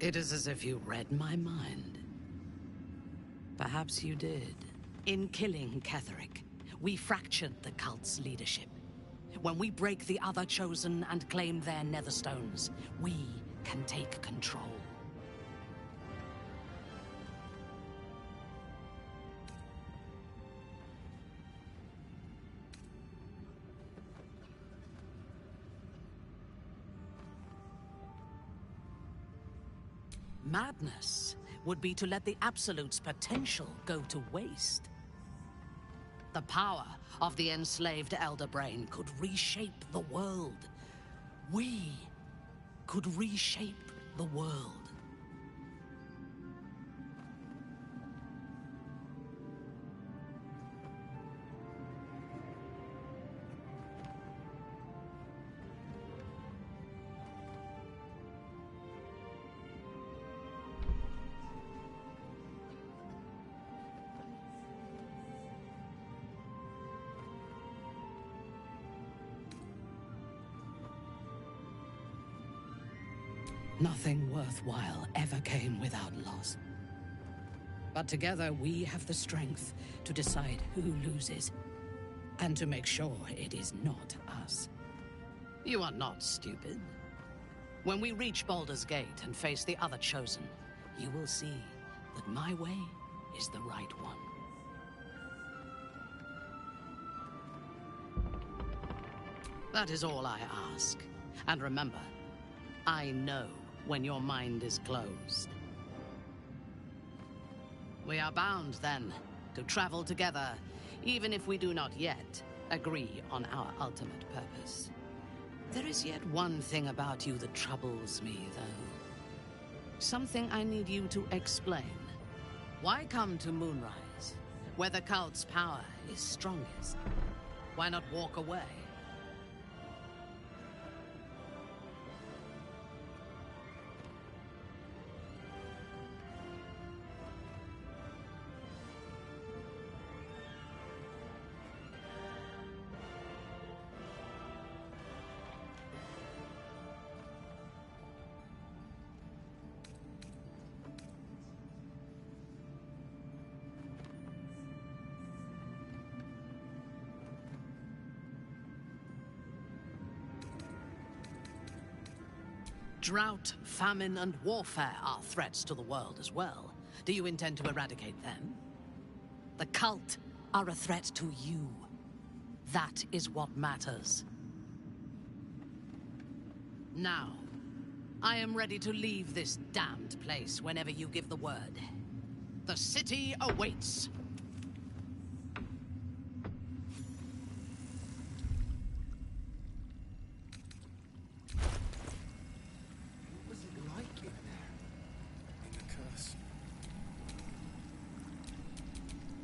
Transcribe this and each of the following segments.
It is as if you read my mind. Perhaps you did. In killing Ketheric, we fractured the cult's leadership. When we break the other Chosen and claim their Netherstones, we can take control. Madness would be to let the Absolute's potential go to waste. The power of the enslaved Elder Brain could reshape the world. We could reshape the world. Nothing worthwhile ever came without loss. But together we have the strength to decide who loses, and to make sure it is not us. You are not stupid. When we reach Baldur's Gate and face the other Chosen, you will see that my way is the right one. That is all I ask. And remember, I know when your mind is closed. We are bound, then, to travel together, even if we do not yet agree on our ultimate purpose. There is yet one thing about you that troubles me, though. Something I need you to explain. Why come to Moonrise, where the cult's power is strongest? Why not walk away? Drought, famine, and warfare are threats to the world as well. Do you intend to eradicate them? The cult are a threat to you. That is what matters. Now, I am ready to leave this damned place whenever you give the word. The city awaits.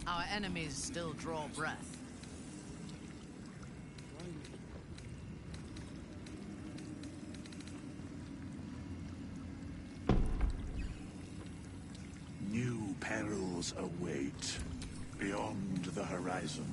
Our enemies still draw breath. New perils await beyond the horizon.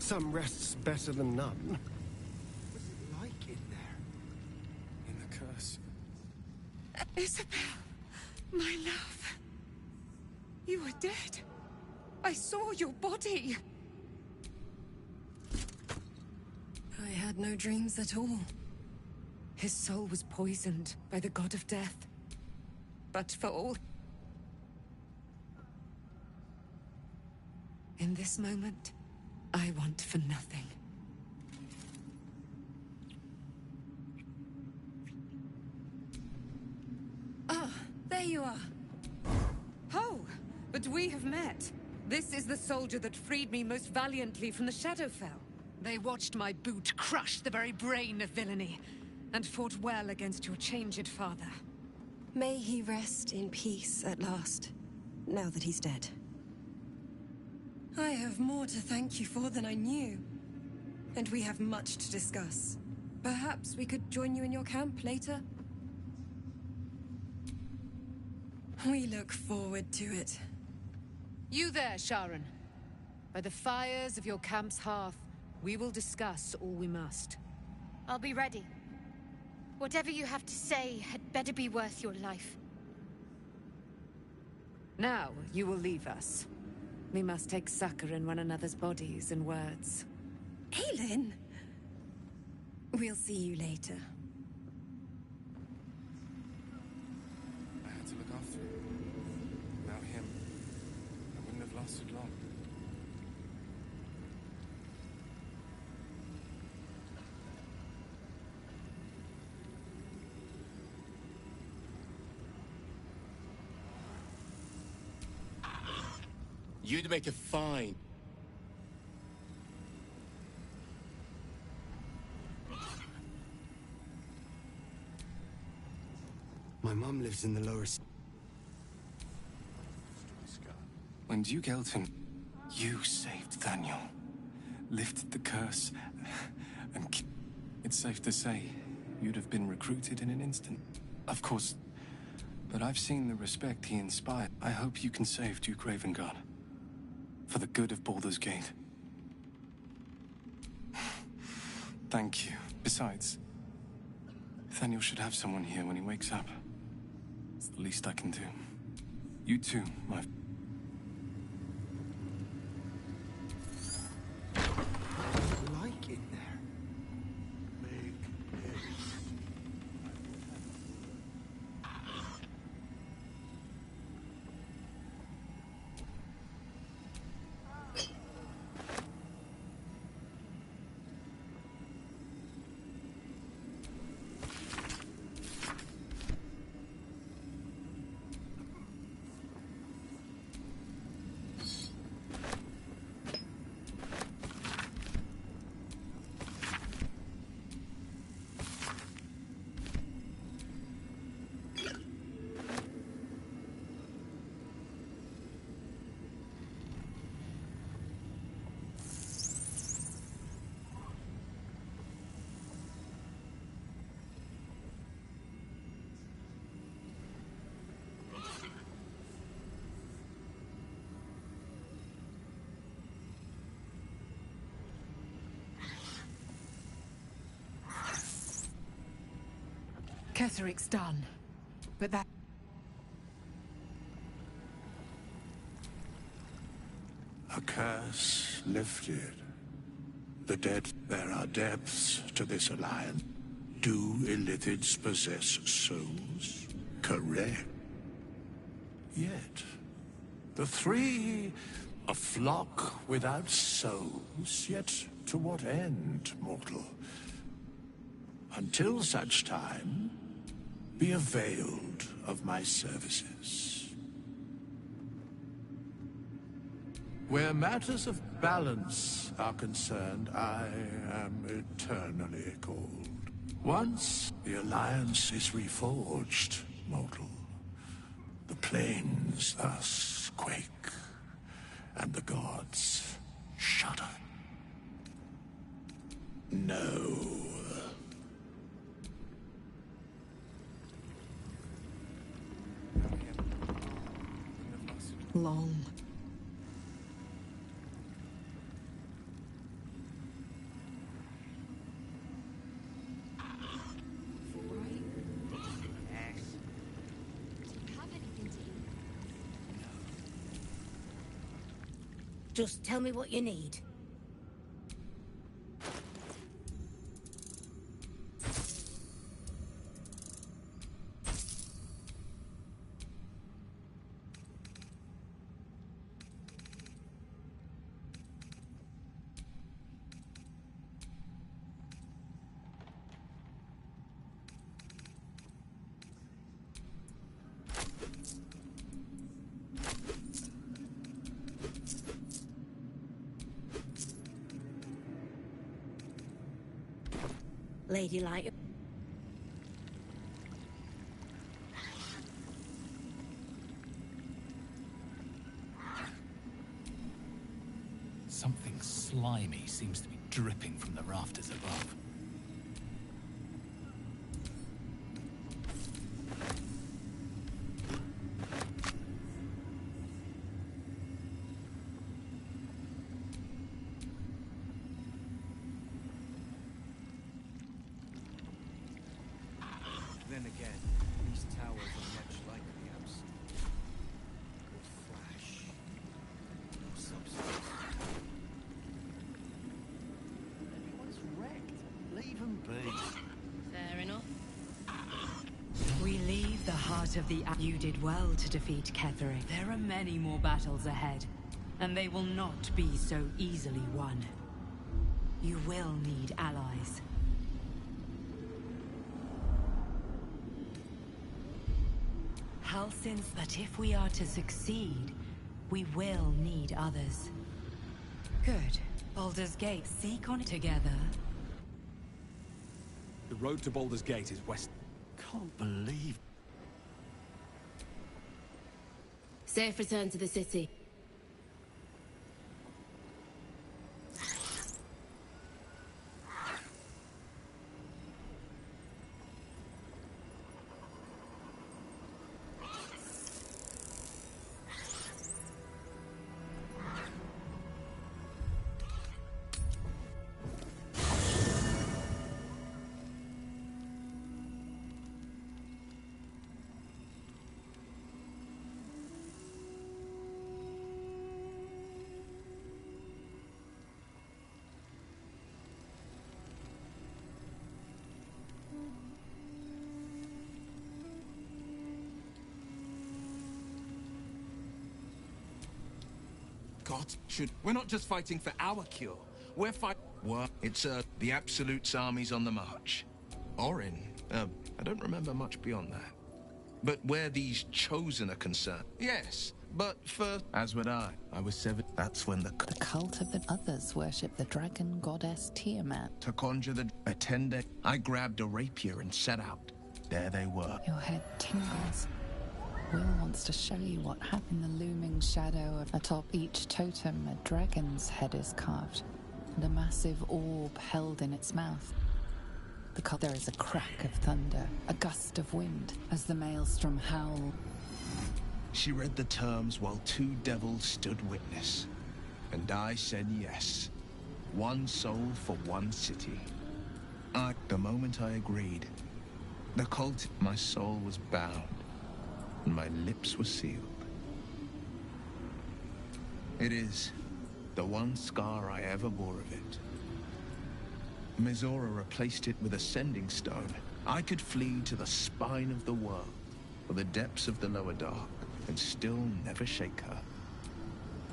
Some rests better than none. What's it like in there? In the curse. Isabel, my love. You were dead. I saw your body. I had no dreams at all. His soul was poisoned by the god of death. But for all... In this moment, I want for nothing. Ah, there you are. Oh, but we have met. This is the soldier that freed me most valiantly from the Shadowfell. They watched my boot crush the very brain of villainy, and fought well against your changed father. May he rest in peace at last, now that he's dead. I have more to thank you for than I knew. And we have much to discuss. Perhaps we could join you in your camp later? We look forward to it. You there, Sharon. By the fires of your camp's hearth, we will discuss all we must. I'll be ready. Whatever you have to say had better be worth your life. Now, you will leave us. We must take succor in one another's bodies and words. Aelin! We'll see you later. I had to look after him. Without him, I wouldn't have lasted long. You'd make a fine. My mum lives in the lower... When Duke Elton, you saved Daniel, lifted the curse, and it's safe to say you'd have been recruited in an instant. Of course, but I've seen the respect he inspired. I hope you can save Duke Ravengard. For the good of Baldur's Gate. Thank you. Besides, Nathaniel should have someone here when he wakes up. It's the least I can do. You too, my... like in there. Make haste. Ketheric's done. But that... A curse lifted. The dead, there are depths to this alliance. Do Illithids possess souls? Correct. Yet, the three, a flock without souls, yet to what end, mortal? Until such time, be availed of my services. Where matters of balance are concerned, I am eternally cold. Once the alliance is reforged, mortal, the plains thus quake, and the gods shudder. No. Long. Just tell me what you need. Ladylike. Something slimy seems to be dripping from the rafters above. Then again, these towers are much like the Alps. No flash, no substance. Everyone's wrecked. Leave them be. Fair enough. We leave the heart of the... You did well to defeat Ketheric. There are many more battles ahead, and they will not be so easily won. You will need allies. Halsin's, but if we are to succeed, we will need others. Good. Baldur's Gate, seek on it together. The road to Baldur's Gate is west. Can't believe... Safe return to the city. God, we're not just fighting for our cure. We're fighting... What? It's, the Absolute's armies on the march. Orin, I don't remember much beyond that. But where these Chosen are concerned, yes. But for... As would I. I was 7. That's when the cult of the others worship the dragon goddess Tiamat. To conjure the... Attendant, I grabbed a rapier and set out. There they were. Your head tingles. Will wants to show you what happened. The looming shadow of atop each totem, a dragon's head is carved, and a massive orb held in its mouth. There is a crack of thunder, a gust of wind, as the maelstrom howled. She read the terms while 2 devils stood witness. And I said yes. 1 soul for 1 city. The moment I agreed, the cult, my soul was bound. And my lips were sealed. It is the one scar I ever bore of it. Mizora replaced it with a sending stone. I could flee to the spine of the world, or the depths of the lower dark, and still never shake her.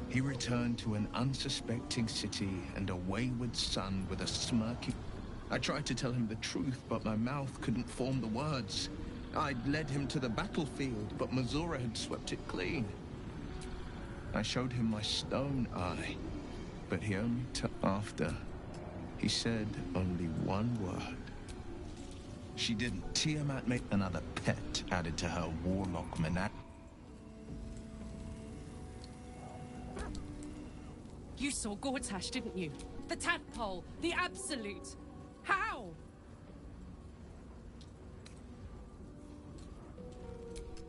He returned to an unsuspecting city and a wayward son with a smirking... I tried to tell him the truth, but my mouth couldn't form the words. I'd led him to the battlefield, but Mizora had swept it clean. I showed him my stone eye, but he only took after. He said only 1 word. She didn't. Tiamat made another pet added to her warlock menage. You saw Gortash, didn't you? The tadpole, the Absolute. How?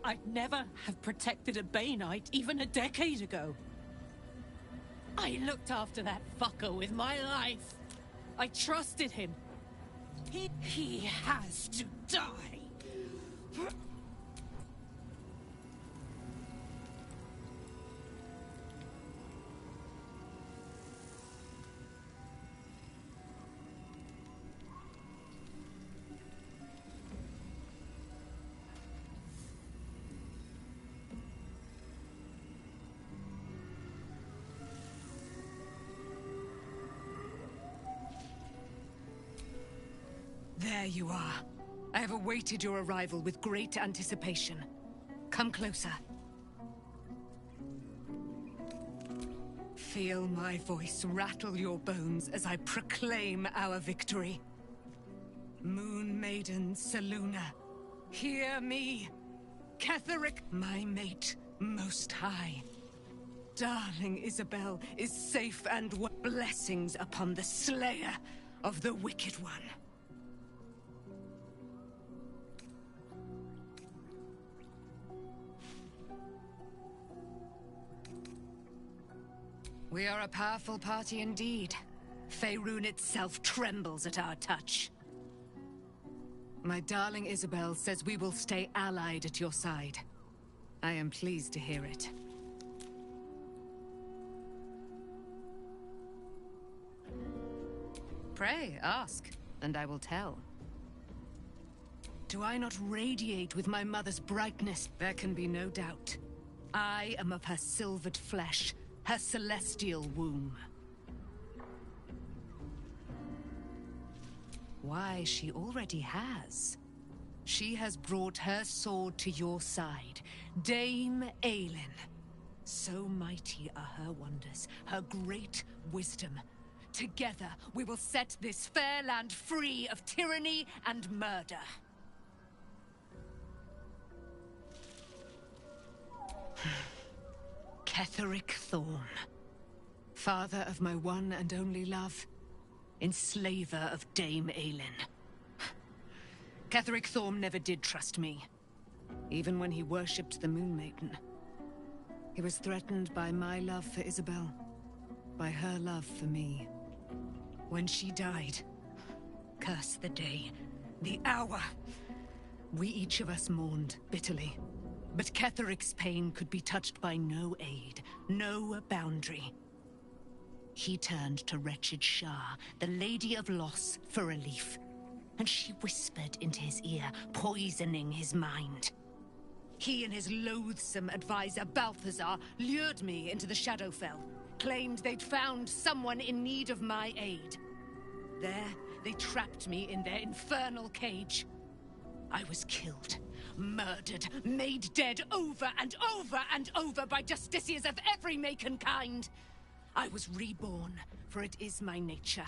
I'd never have protected a Bainite even a decade ago. I looked after that fucker with my life. I trusted him. He has to die. you are. I have awaited your arrival with great anticipation. Come closer. Feel my voice rattle your bones as I proclaim our victory. Moon Maiden Selûne, hear me. Ketheric, my mate, most high. Darling Isabel is safe and blessings upon the slayer of the Wicked One. We are a powerful party indeed. Faerun itself trembles at our touch. My darling Isabel says we will stay allied at your side. I am pleased to hear it. Pray, ask, and I will tell. Do I not radiate with my mother's brightness? There can be no doubt. I am of her silvered flesh, her celestial womb. Why, she already has. She has brought her sword to your side, Dame Aelin. So mighty are her wonders, her great wisdom. Together, we will set this fair land free of tyranny and murder. Ketheric Thorm, father of my one and only love, enslaver of Dame Aelin. Ketheric Thorm never did trust me, even when he worshipped the Moon Maiden. He was threatened by my love for Isabel, by her love for me. When she died, curse the day, the hour, we each of us mourned bitterly. But Ketheric's pain could be touched by no aid, no boundary. He turned to wretched Shah, the Lady of Loss, for relief. And she whispered into his ear, poisoning his mind. He and his loathsome advisor, Balthazar, lured me into the Shadowfell, claimed they'd found someone in need of my aid. There, they trapped me in their infernal cage. I was killed, murdered, made dead over and over and over by justiciars of every make and kind. I was reborn, for it is my nature.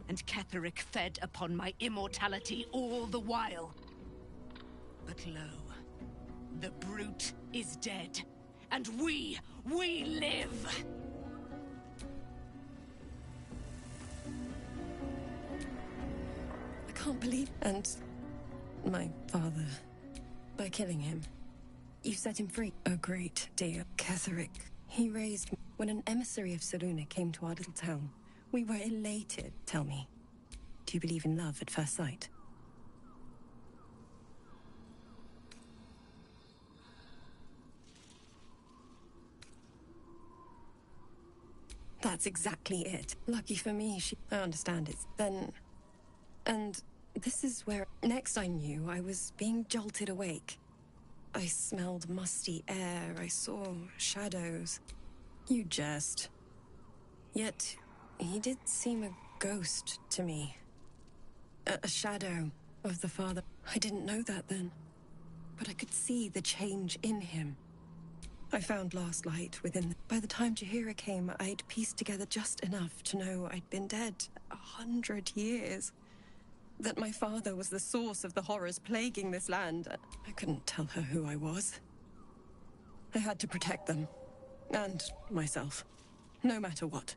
And Ketheric fed upon my immortality all the while. But lo, the brute is dead, and we live! I can't believe... And my father, by killing him, you set him free. A great deal. Ketheric, he raised me. When an emissary of Selûne came to our little town, we were elated. Tell me, do you believe in love at first sight? That's exactly it. Lucky for me, I understand it. Then... And this is where... Next I knew, I was being jolted awake. I smelled musty air, I saw shadows. You jest. Yet, he did seem a ghost to me. A shadow of the father. I didn't know that then. But I could see the change in him. I found last light within... By the time Jaheira came, I'd pieced together just enough to know I'd been dead 100 years. That my father was the source of the horrors plaguing this land. I couldn't tell her who I was. I had to protect them. And myself. No matter what.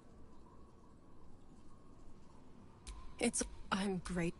I'm great.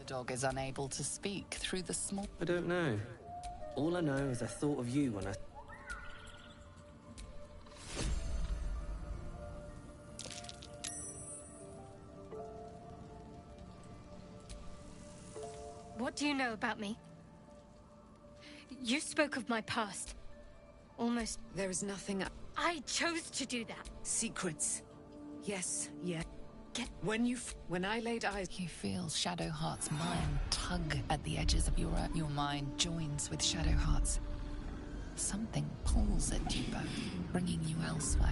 dog is unable to speak through the small... I don't know. All I know is I thought of you when I... What do you know about me? You spoke of my past. Almost... There is nothing... I chose to do that. Secrets. Yes, yeah. When I laid eyes... You feel Shadowheart's mind tug at the edges of your mind joins with Shadowheart's. Something pulls at you both, bringing you elsewhere.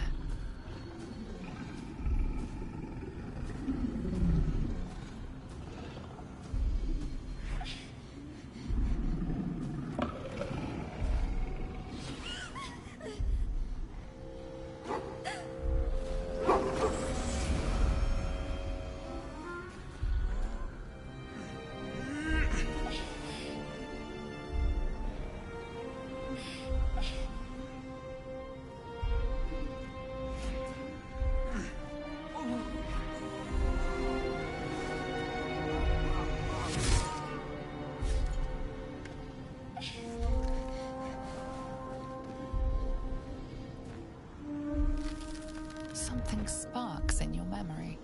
Something sparks in your memory.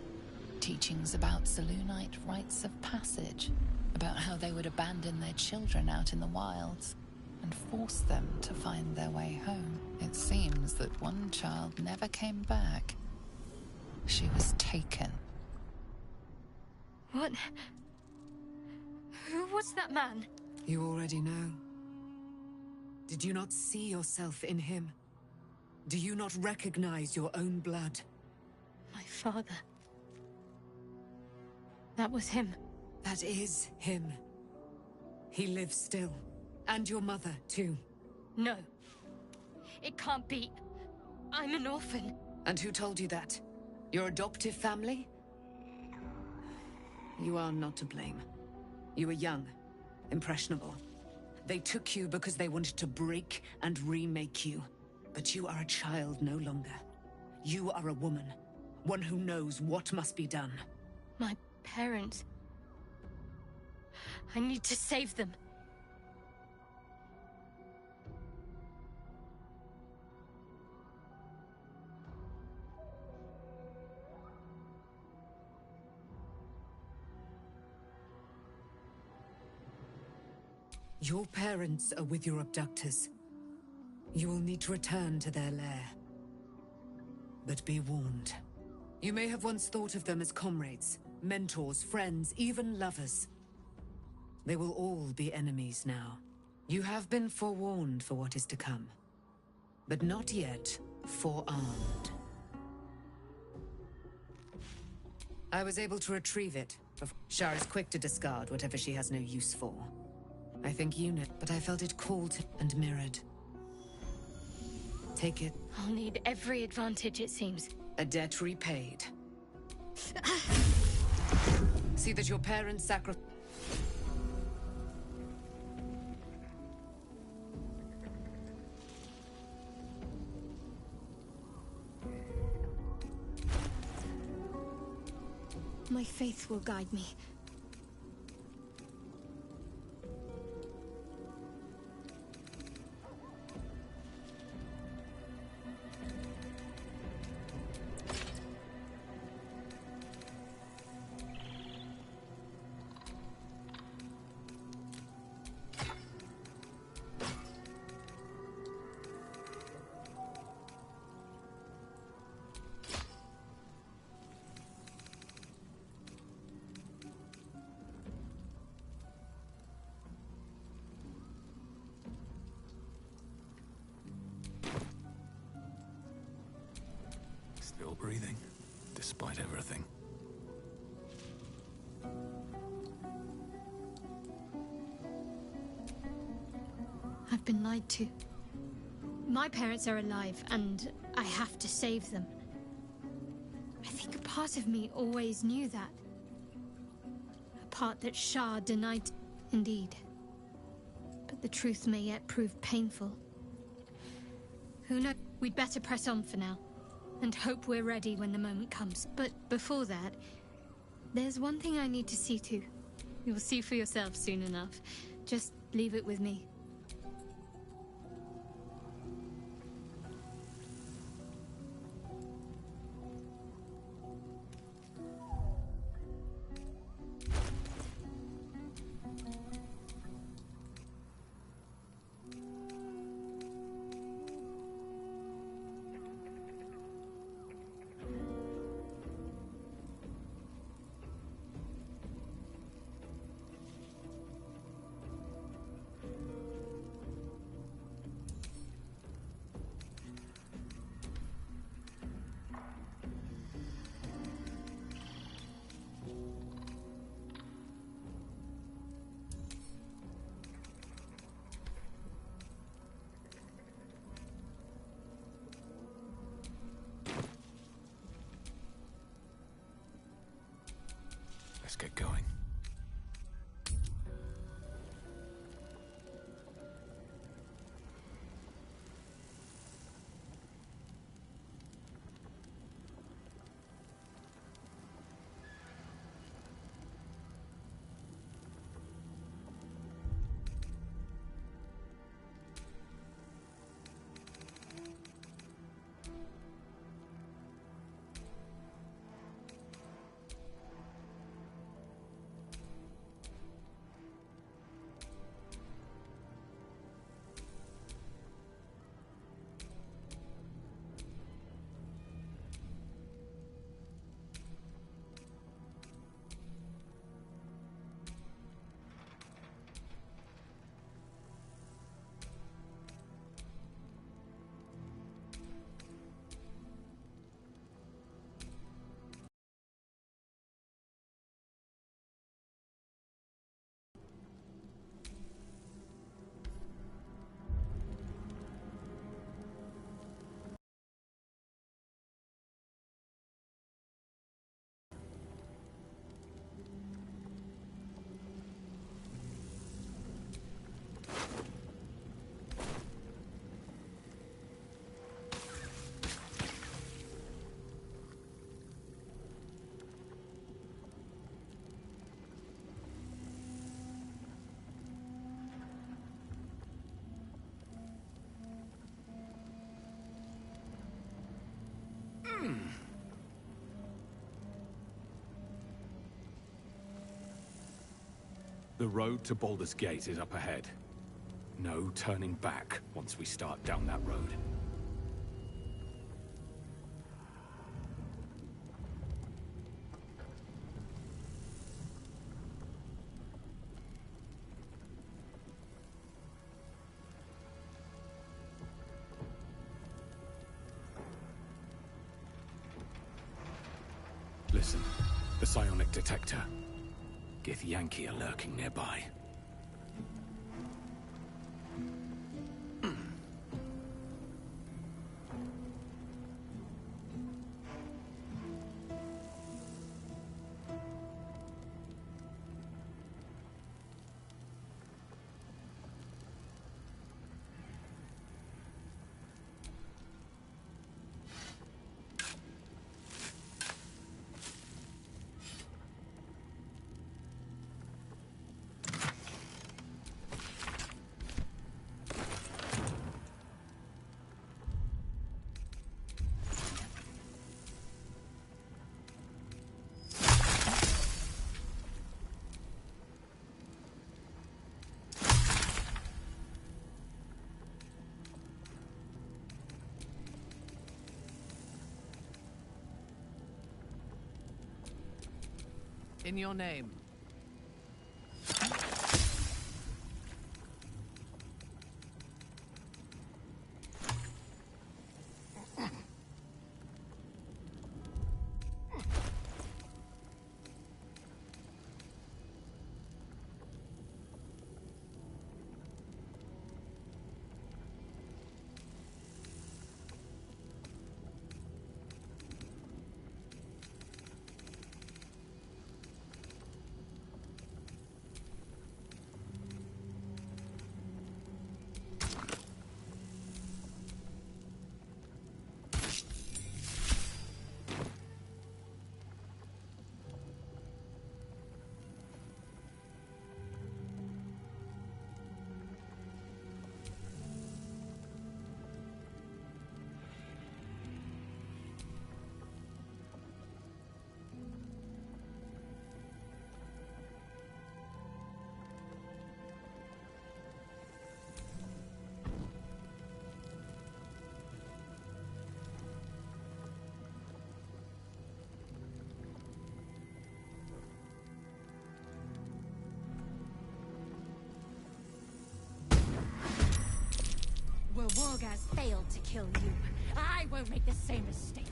Teachings about Selûnite rites of passage, about how they would abandon their children out in the wilds and force them to find their way home. It seems that one child never came back. She was taken. What? Who was that man? You already know. Did you not see yourself in him? Do you not recognize your own blood? My father. That was him. That is him. He lives still. And your mother, too. No. It can't be. I'm an orphan. And who told you that? Your adoptive family? You are not to blame. You were young, impressionable. They took you because they wanted to break and remake you. But you are a child no longer. You are a woman. One who knows what must be done. My parents... I need to save them. Your parents are with your abductors. You will need to return to their lair. But be warned. You may have once thought of them as comrades, mentors, friends, even lovers. They will all be enemies now. You have been forewarned for what is to come. But not yet forearmed. I was able to retrieve it. Shar is quick to discard whatever she has no use for. I think you know, but I felt it called and mirrored. Take it. I'll need every advantage, it seems. A debt repaid. See that your parents sacrifice. My faith will guide me. Still breathing, despite everything. I've been lied to. My parents are alive, and I have to save them. I think a part of me always knew that. A part that Shar denied. Indeed. But the truth may yet prove painful. Who knows? We'd better press on for now. And hope we're ready when the moment comes. But before that, there's one thing I need to see to. You'll see for yourself soon enough. Just leave it with me. Let's get going. The road to Baldur's Gate is up ahead. No turning back once we start down that road. Listen, the psionic detector. Githyanki are lurking nearby. In your name. warg has failed to kill you. I won't make the same mistake.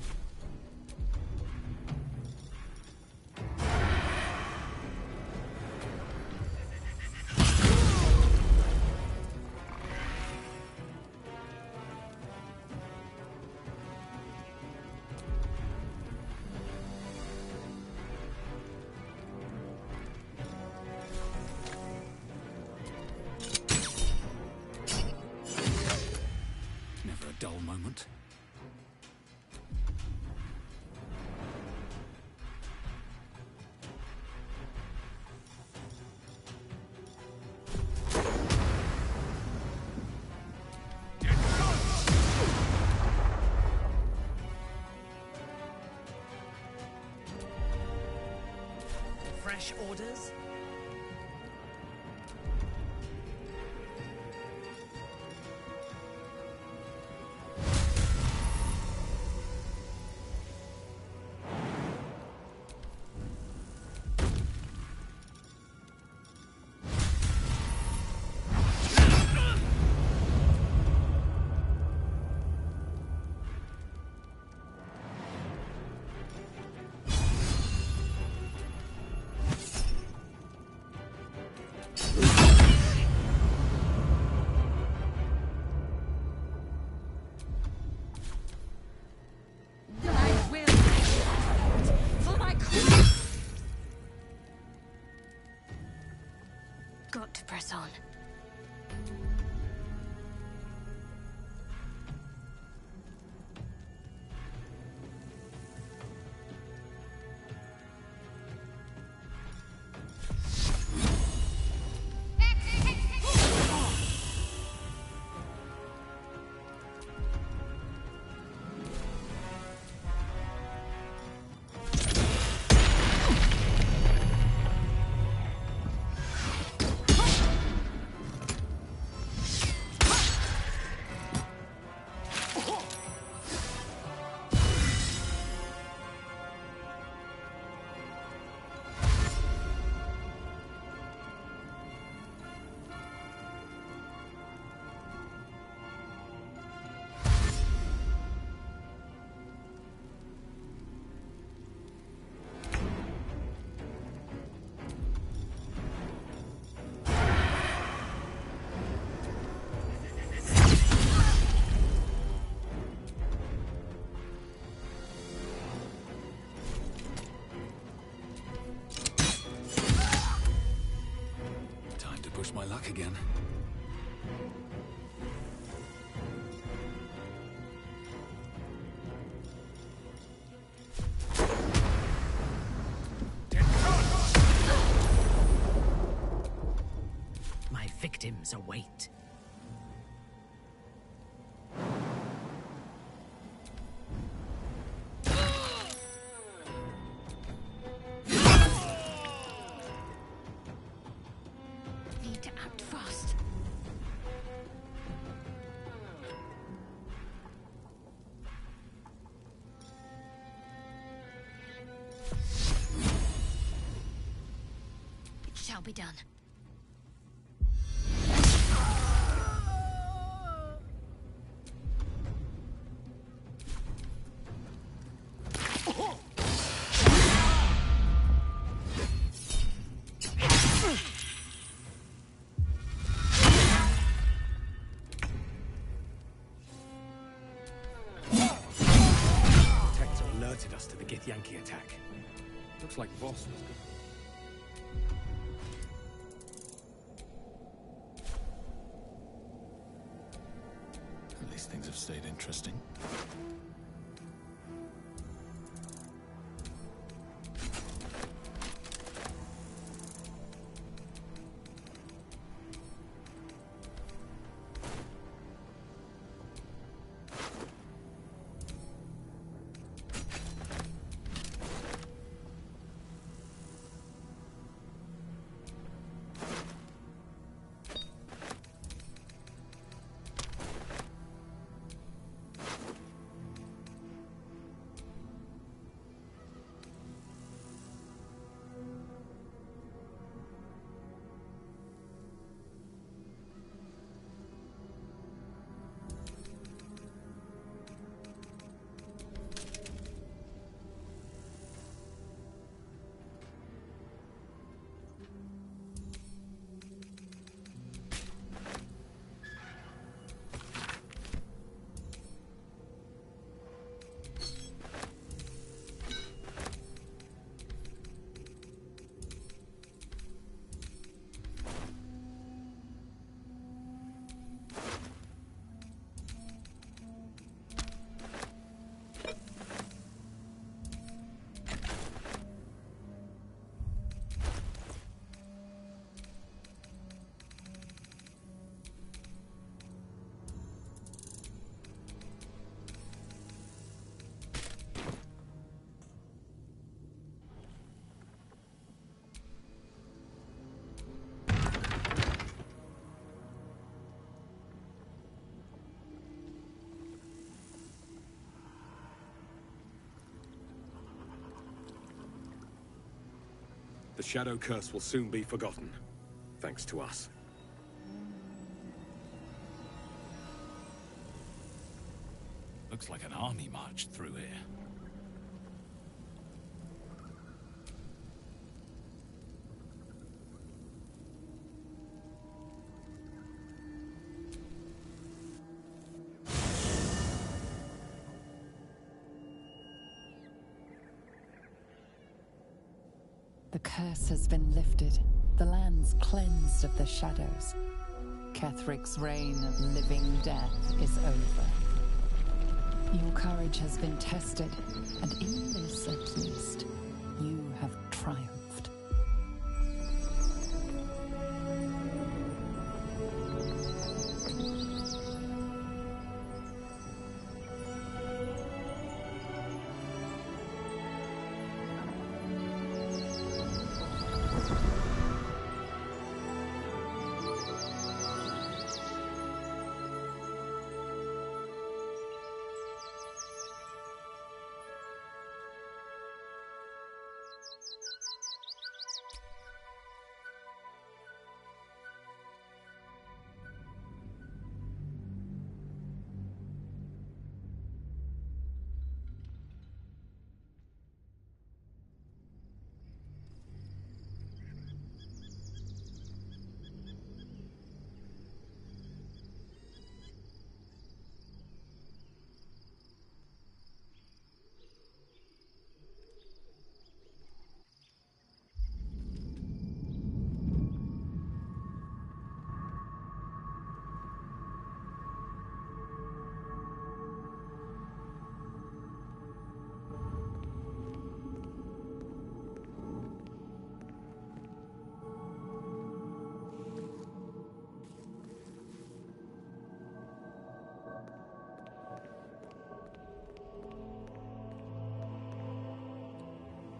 Never a dull moment. Fresh orders? Got to press on. Push my luck again. My victims await. Need to act fast. It shall be done. Alerted us to the Githyanki attack. Looks like Voss was good. At least things have stayed interesting. The Shadow Curse will soon be forgotten, thanks to us. Looks like an army marched through here. The curse has been lifted. The land's cleansed of the shadows. Kethric's reign of living death is over. Your courage has been tested, and in this at least, you have triumphed.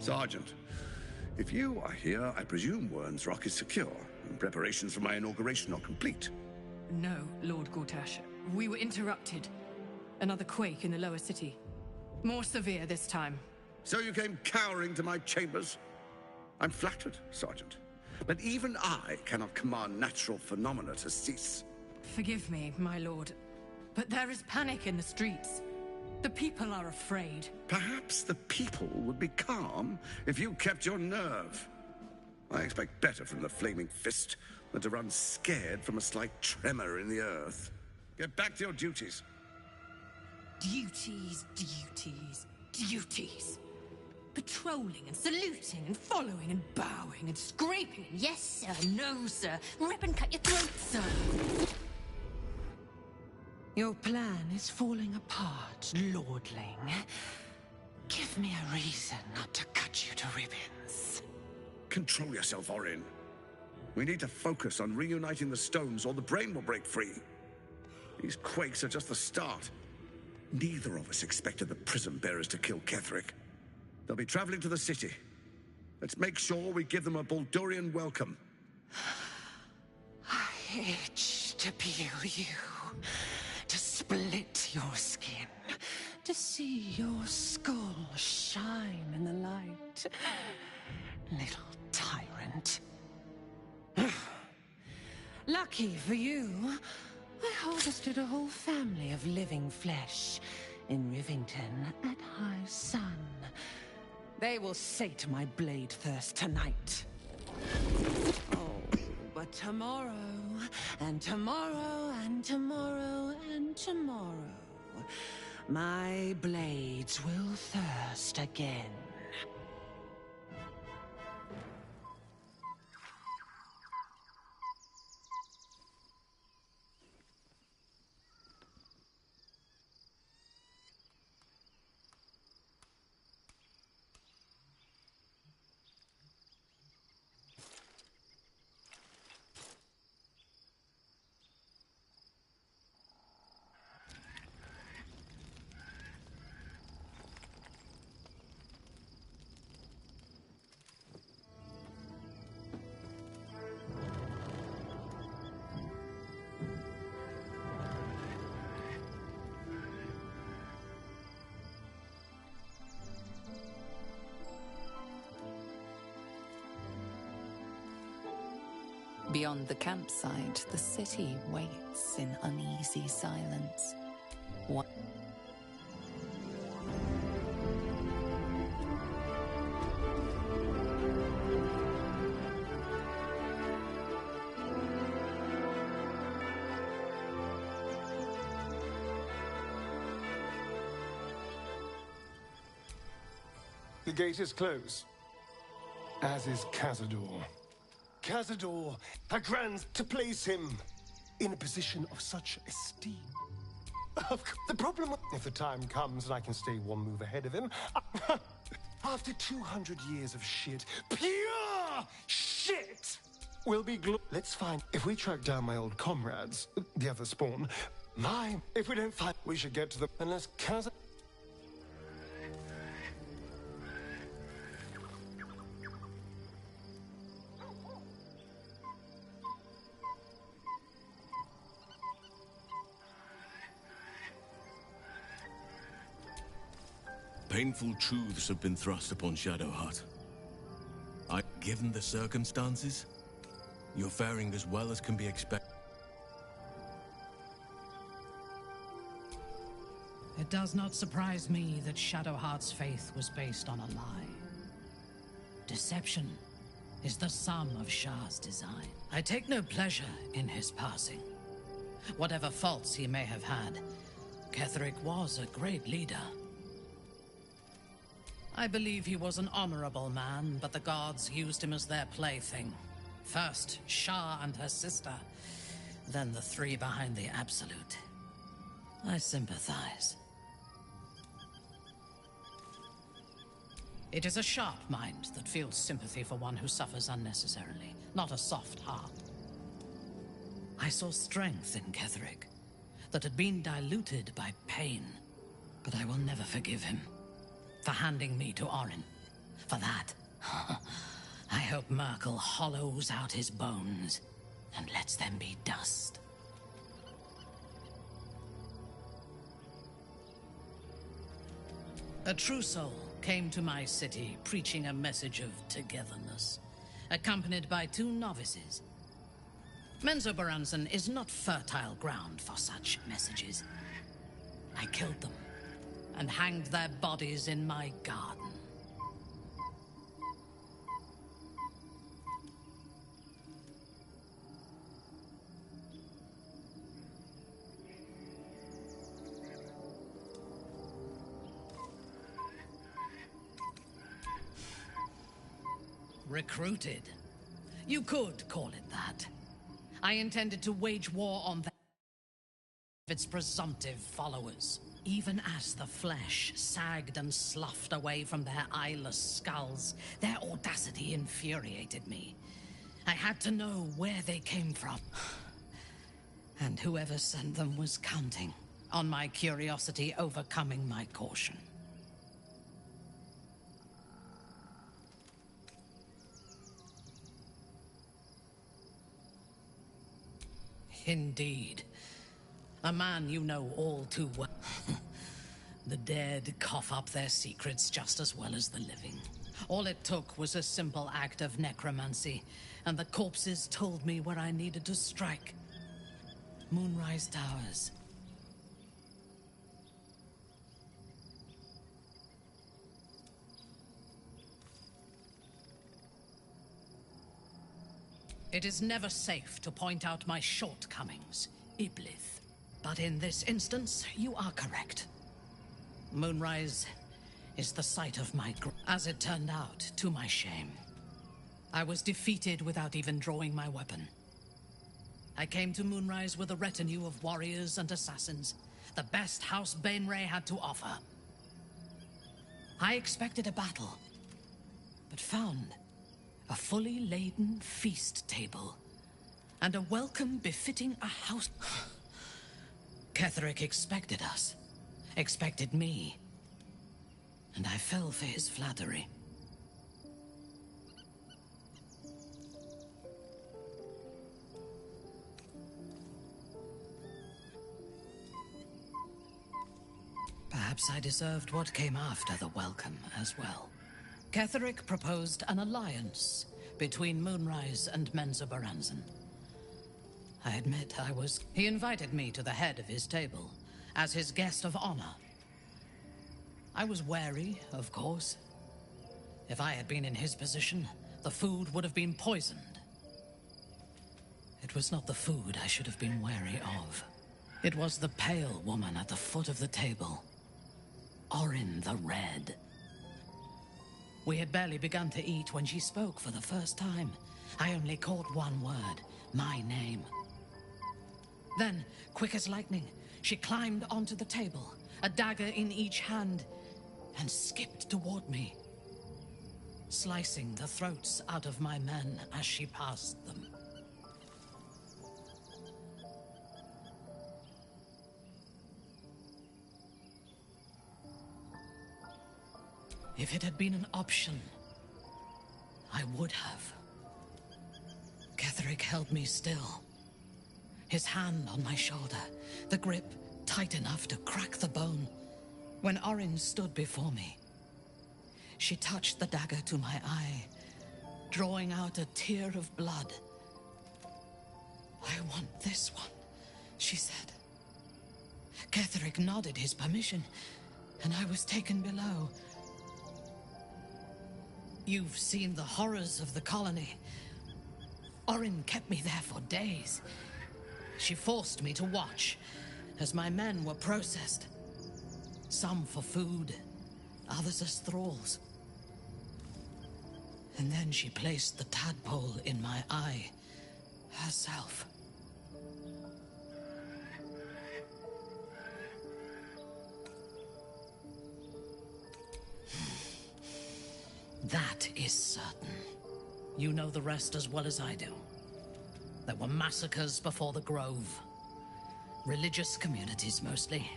Sergeant, if you are here, I presume Wern's Rock is secure, and preparations for my inauguration are complete. No, Lord Gortash. We were interrupted. Another quake in the lower city. More severe this time. So you came cowering to my chambers? I'm flattered, Sergeant. But even I cannot command natural phenomena to cease. Forgive me, my lord, but there is panic in the streets. The people are afraid. Perhaps the people would be calm if you kept your nerve. I expect better from the Flaming Fist than to run scared from a slight tremor in the earth. Get back to your duties. Duties, duties, duties. Patrolling and saluting and following and bowing and scraping and yes sir, no sir, rip and cut your throat, sir. Your plan is falling apart, lordling. Give me a reason not to cut you to ribbons. Control yourself, Orin. We need to focus on reuniting the stones or the brain will break free. These quakes are just the start. Neither of us expected the Prism Bearers to kill Ketheric. They'll be traveling to the city. Let's make sure we give them a Baldurian welcome. I itch to peel you. To split your skin, to see your skull shine in the light. Little tyrant. Lucky for you, I harvested a whole family of living flesh in Rivington at high sun. They will sate my blade thirst tonight. Oh, but tomorrow, and tomorrow, and tomorrow, and tomorrow, my blades will thirst again. Beyond the campsite, the city waits in uneasy silence. What? The gate is closed, as is Cazador. Cazador, her grand, to place him in a position of such esteem. The problem, if the time comes and I can stay one move ahead of him, after 200 years of shit, pure shit, will be let's find, if we track down my old comrades, the other spawn, if we don't find, we should get to them, unless Cazador... Painful truths have been thrust upon Shadowheart. Given the circumstances, you're faring as well as can be expected. It does not surprise me that Shadowheart's faith was based on a lie. Deception is the sum of Shah's design. I take no pleasure in his passing. Whatever faults he may have had, Ketheric was a great leader. I believe he was an honorable man, but the gods used him as their plaything. First, Shah and her sister, then the three behind the Absolute. I sympathize. It is a sharp mind that feels sympathy for one who suffers unnecessarily, not a soft heart. I saw strength in Ketheric that had been diluted by pain, but I will never forgive him for handing me to Orin. For that, I hope Merkel hollows out his bones and lets them be dust. A true soul came to my city preaching a message of togetherness, accompanied by 2 novices. Menzoberranzan is not fertile ground for such messages. I killed them and hanged their bodies in my garden. Recruited. You could call it that. I intended to wage war on its presumptive followers. Even as the flesh sagged and sloughed away from their eyeless skulls, their audacity infuriated me. I had to know where they came from. And whoever sent them was counting on my curiosity overcoming my caution. Indeed. A man you know all too well. The dead cough up their secrets just as well as the living. All it took was a simple act of necromancy, and the corpses told me where I needed to strike. Moonrise Towers. It is never safe to point out my shortcomings, Iblith. But in this instance, you are correct. Moonrise is the site of my as it turned out, to my shame. I was defeated without even drawing my weapon. I came to Moonrise with a retinue of warriors and assassins, the best House Bainray had to offer. I expected a battle, but found a fully laden feast table, and a welcome befitting a house. Ketheric expected us, expected me, and I fell for his flattery. Perhaps I deserved what came after the welcome as well. Ketheric proposed an alliance between Moonrise and Menzoberranzan. I admit I was... He invited me to the head of his table, as his guest of honor. I was wary, of course. If I had been in his position, the food would have been poisoned. It was not the food I should have been wary of. It was the pale woman at the foot of the table. Orin the Red. We had barely begun to eat when she spoke for the first time. I only caught one word, my name. Then, quick as lightning, she climbed onto the table, a dagger in each hand, and skipped toward me, slicing the throats out of my men as she passed them. If it had been an option, I would have. Ketheric held me still, his hand on my shoulder, the grip tight enough to crack the bone. When Orin stood before me, she touched the dagger to my eye, drawing out a tear of blood. "I want this one," she said. Ketheric nodded his permission, and I was taken below. You've seen the horrors of the colony. Orin kept me there for days. She forced me to watch as my men were processed. Some for food, others as thralls. And then she placed the tadpole in my eye herself. That is certain. You know the rest as well as I do. There were massacres before the Grove. Religious communities, mostly.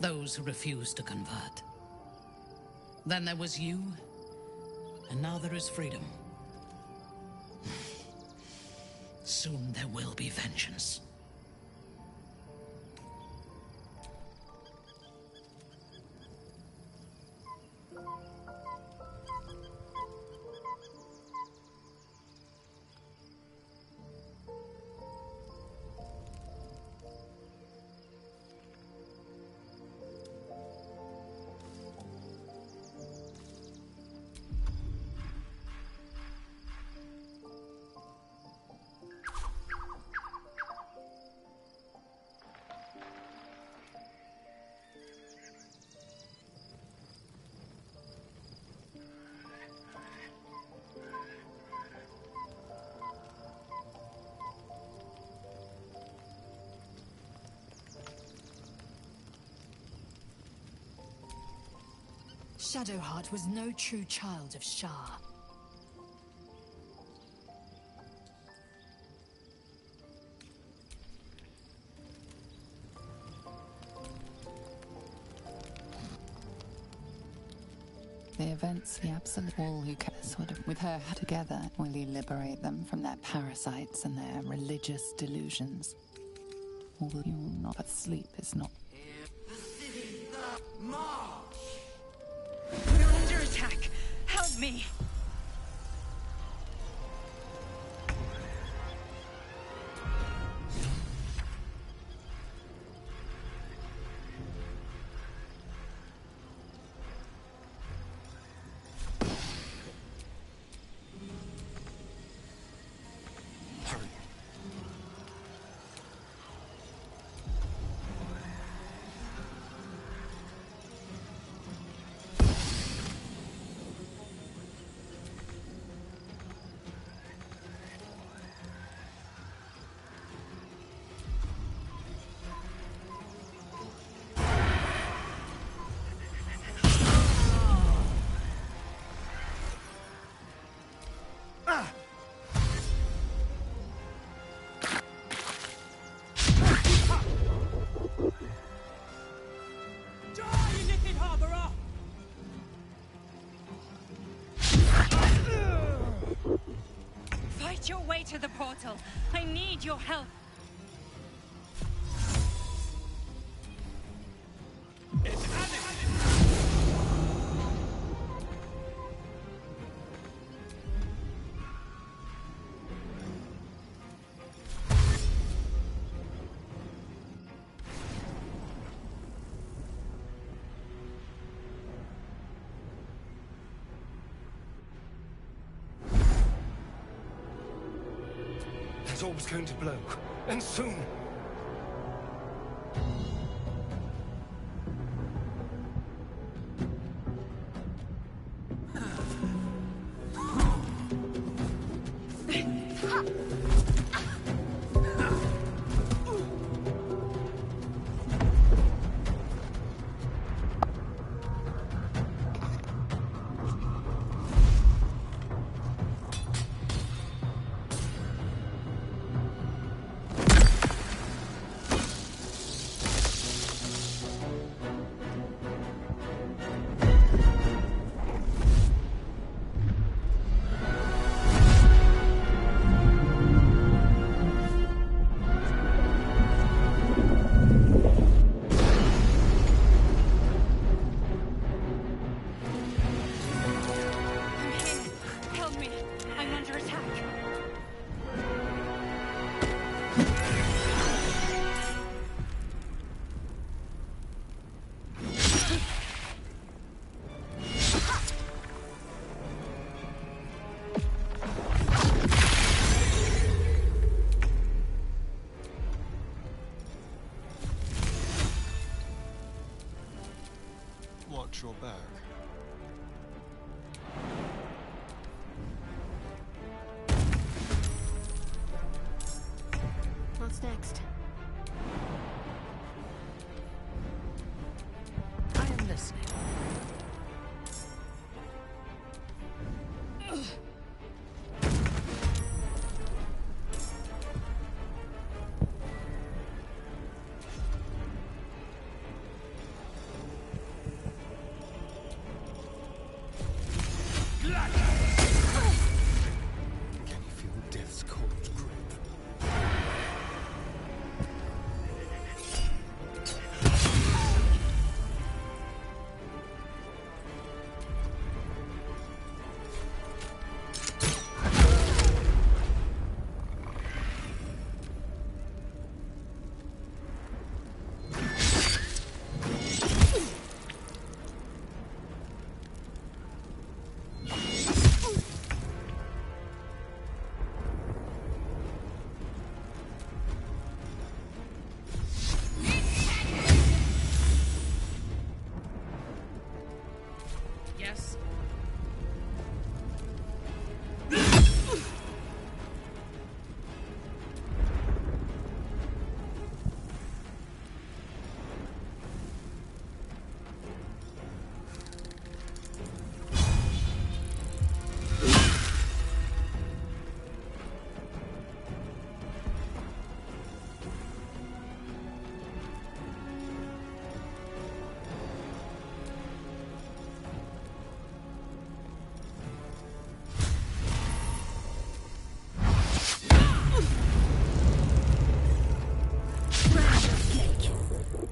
Those who refused to convert. Then there was you, and now there is freedom. Soon there will be vengeance. Shadowheart was no true child of Shah. The events, the absolute all who care sort of with her together. Will you liberate them from their parasites and their religious delusions? Or will you not? But sleep is not. We're under attack! Help me! Fight your way to the portal. I need your help. That orb's going to blow, and soon. Watch your back. What's next? I am listening. Can you feel death's cold grip? Yes.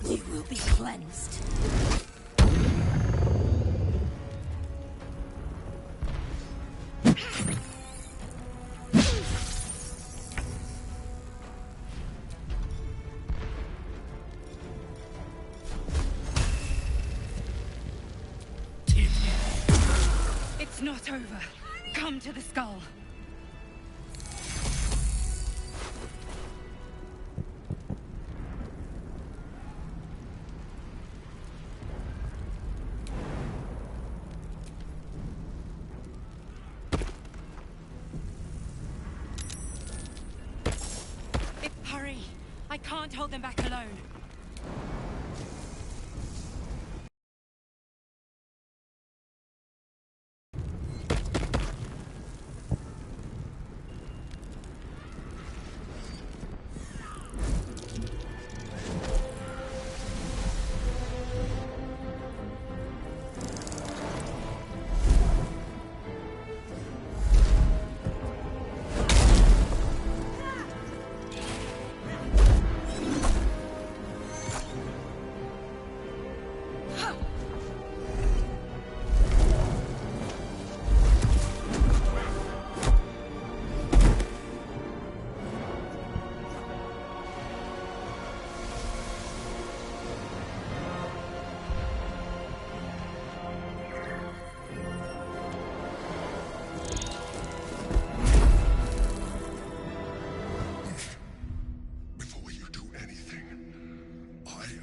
You will be cleansed. It's not over. Come to the skull. Hurry! I can't hold them back alone.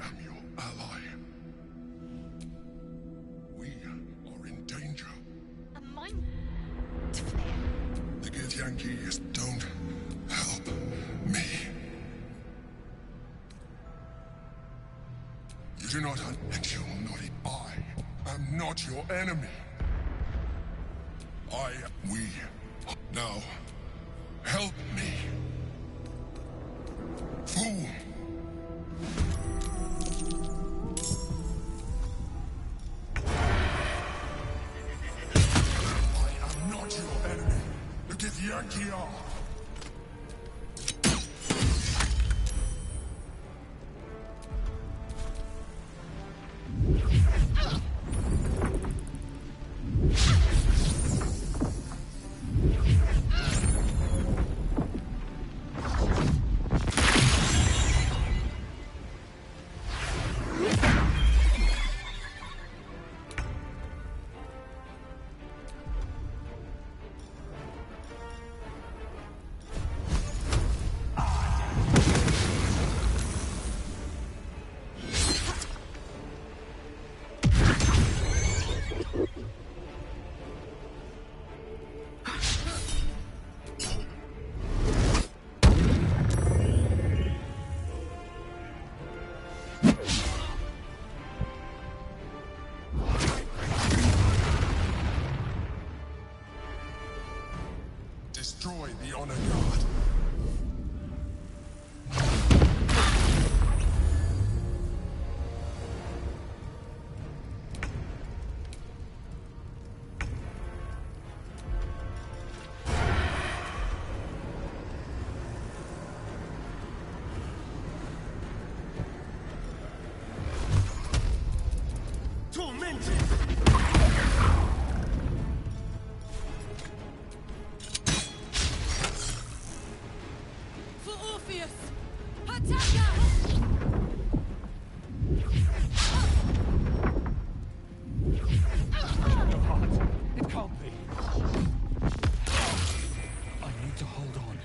am your ally. We are in danger. A mind flare. The Githyanki don't help me. You do not and you will not. I am not your enemy. We. Now, help me. Fool. I am not your enemy. The Githyanki are. Destroy the honor guard. Tormented! It can't be. I need to hold on.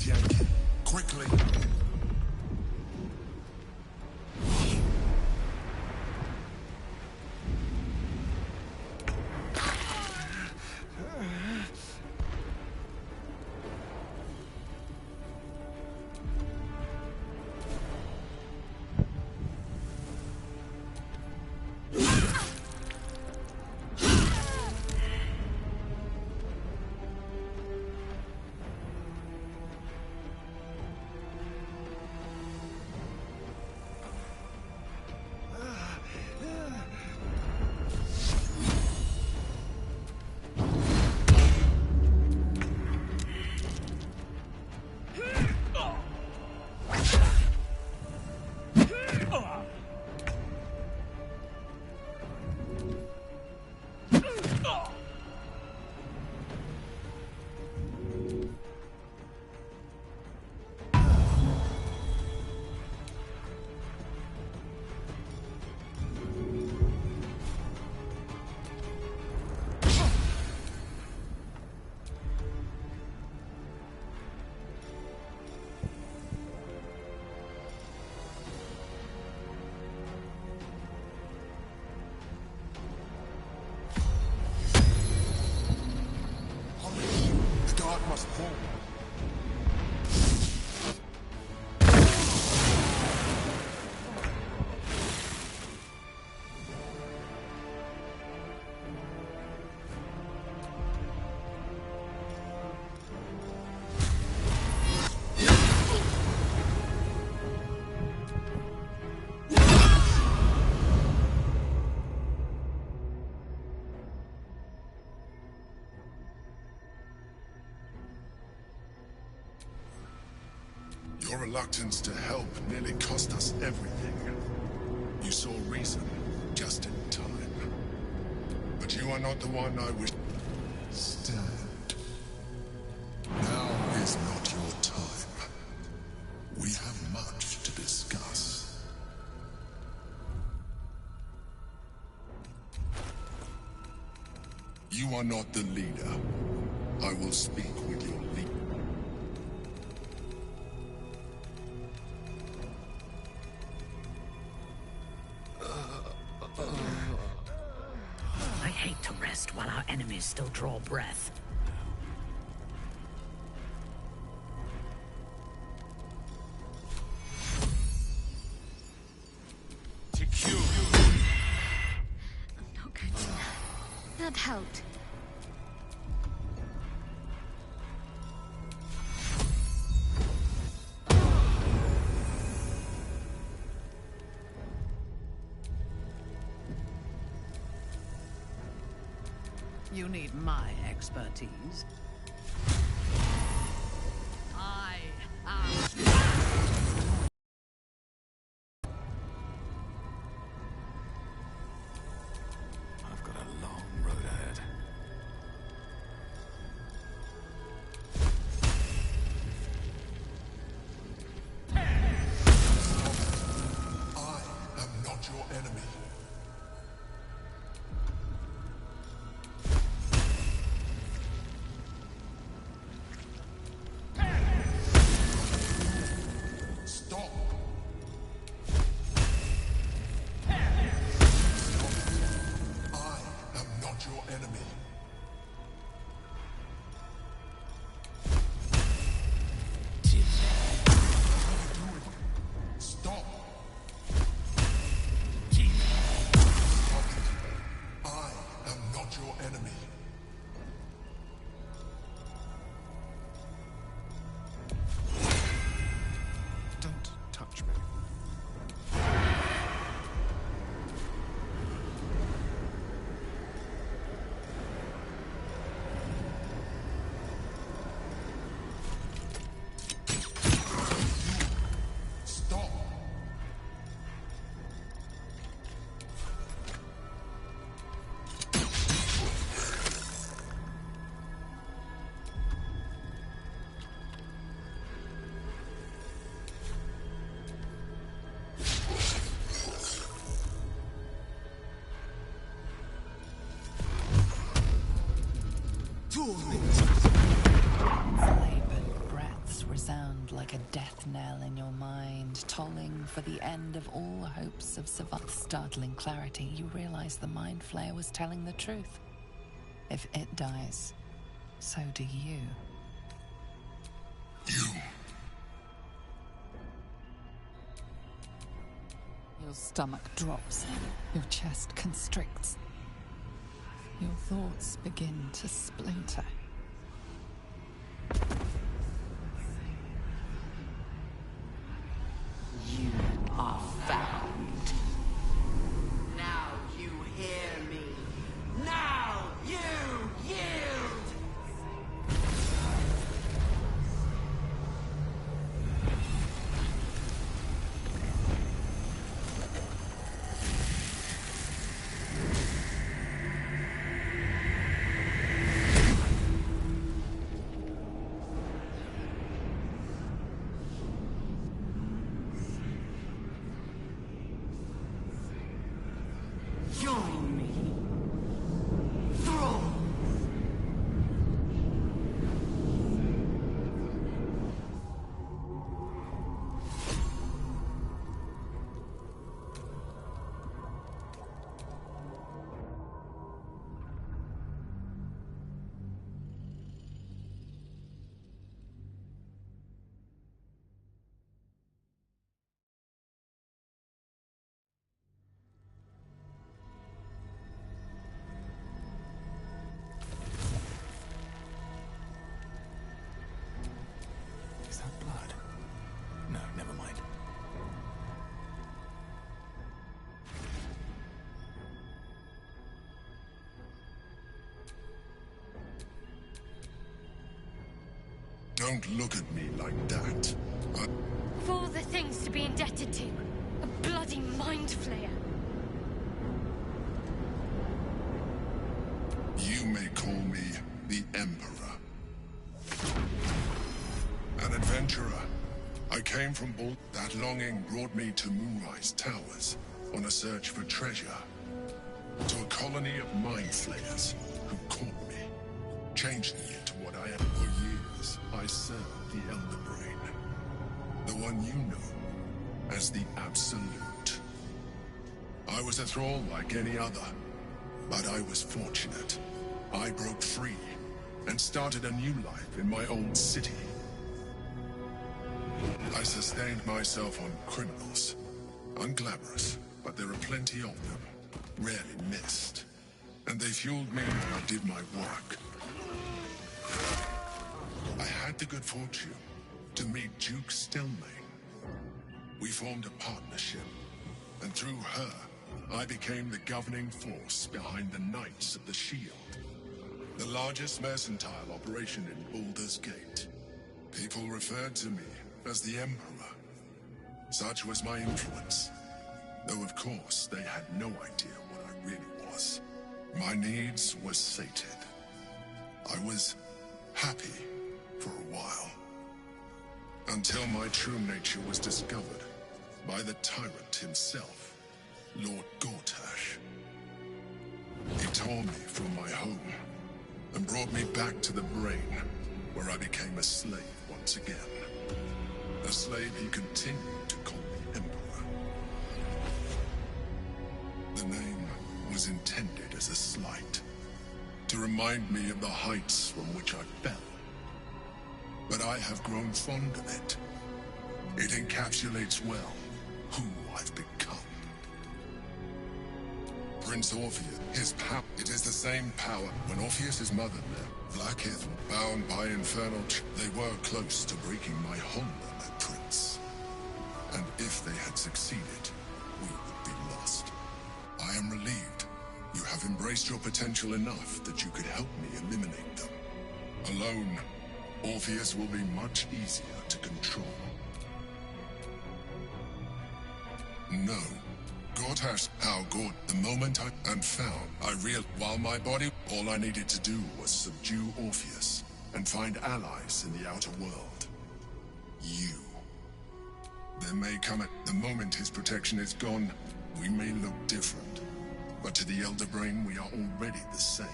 Yankee. Quickly. Must fall. Your reluctance to help nearly cost us everything. You saw reason just in time. But you are not the one I wish. Stand. Now is not your time. We have much to discuss. You are not the leader. I will speak with your leader. I hate to rest while our enemies still draw breath. I'm not going to. That helped. You need my expertise. I am... I've got a long road ahead. I am not your enemy. resound like a death knell in your mind, tolling for the end of all hopes of survival. With startling clarity, you realize the Mind Flayer was telling the truth. If it dies, so do you. Your stomach drops, your chest constricts. Your thoughts begin to splinter. You are found. Now you hear me. Now you yield! Join me. Thrall. Is that blood? No, never mind. Don't look at me like that. Of all the things to be indebted to, a bloody Mind Flayer. You may call me the Emperor. An adventurer. I came from Baldur. That longing brought me to Moonrise Towers on a search for treasure. To a colony of Mind Flayers who caught me, changed me into what I am. For years, I served the Elder Brain. The one you know as the Absolute. I was a thrall like any other, but I was fortunate. I broke free and started a new life in my own city. I sustained myself on criminals. Unglamorous, but there are plenty of them. Rarely missed. And they fueled me when I did my work. I had the good fortune to meet Duke Stelmane. We formed a partnership, and through her, I became the governing force behind the Knights of the Shield. The largest mercantile operation in Baldur's Gate. People referred to me as the Emperor. Such was my influence. Though of course, they had no idea what I really was. My needs were sated. I was happy for a while. Until my true nature was discovered by the tyrant himself, Lord Gortash. He tore me from my home and brought me back to the Brain, where I became a slave once again. A slave he continued to call me Emperor. The name was intended as a slight, to remind me of the heights from which I fell. But I have grown fond of it. It encapsulates well who I've become. Prince Orpheus, his power, it is the same power. When Orpheus's mother left, Blackith, bound by infernal they were close to breaking my honor, my prince. And if they had succeeded, we would be lost. I am relieved. You have embraced your potential enough that you could help me eliminate them. Alone, Orpheus will be much easier to control. No. Gortash, how good. The moment I found, while my body, all I needed to do was subdue Orpheus and find allies in the outer world. You. There may come the moment his protection is gone, we may look different. But to the Elder Brain, we are already the same.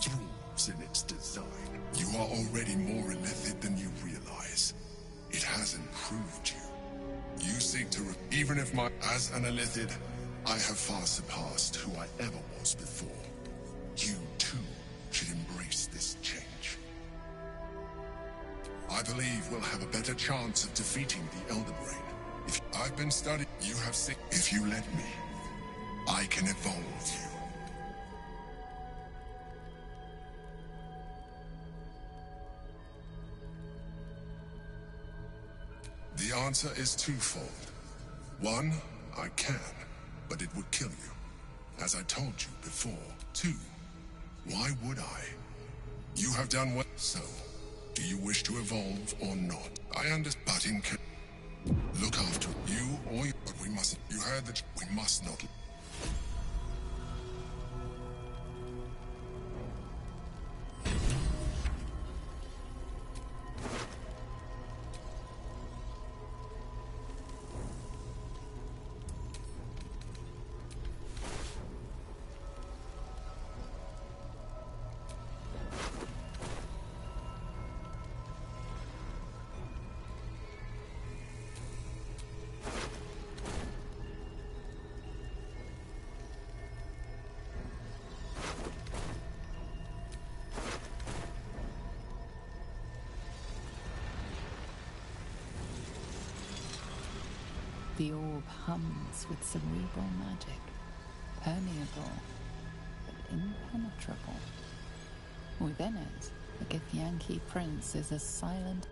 Thralls flaws in its design. You are already more illithid than you realize. It has improved you. You seek to even if as an illithid, I have far surpassed who I ever was before. You, too, should embrace this change. I believe we'll have a better chance of defeating the Elder Brain. If I've been studying, you have seen. If you let me, I can evolve you. The answer is twofold. One, I can, but it would kill you, as I told you before. Two, why would I? You have done well. So, do you wish to evolve or not? I understand, but look after you or you, but we mustn't. You heard that we must not. The orb hums with cerebral magic, permeable, but impenetrable. Within it, the Githyanki prince is as silent.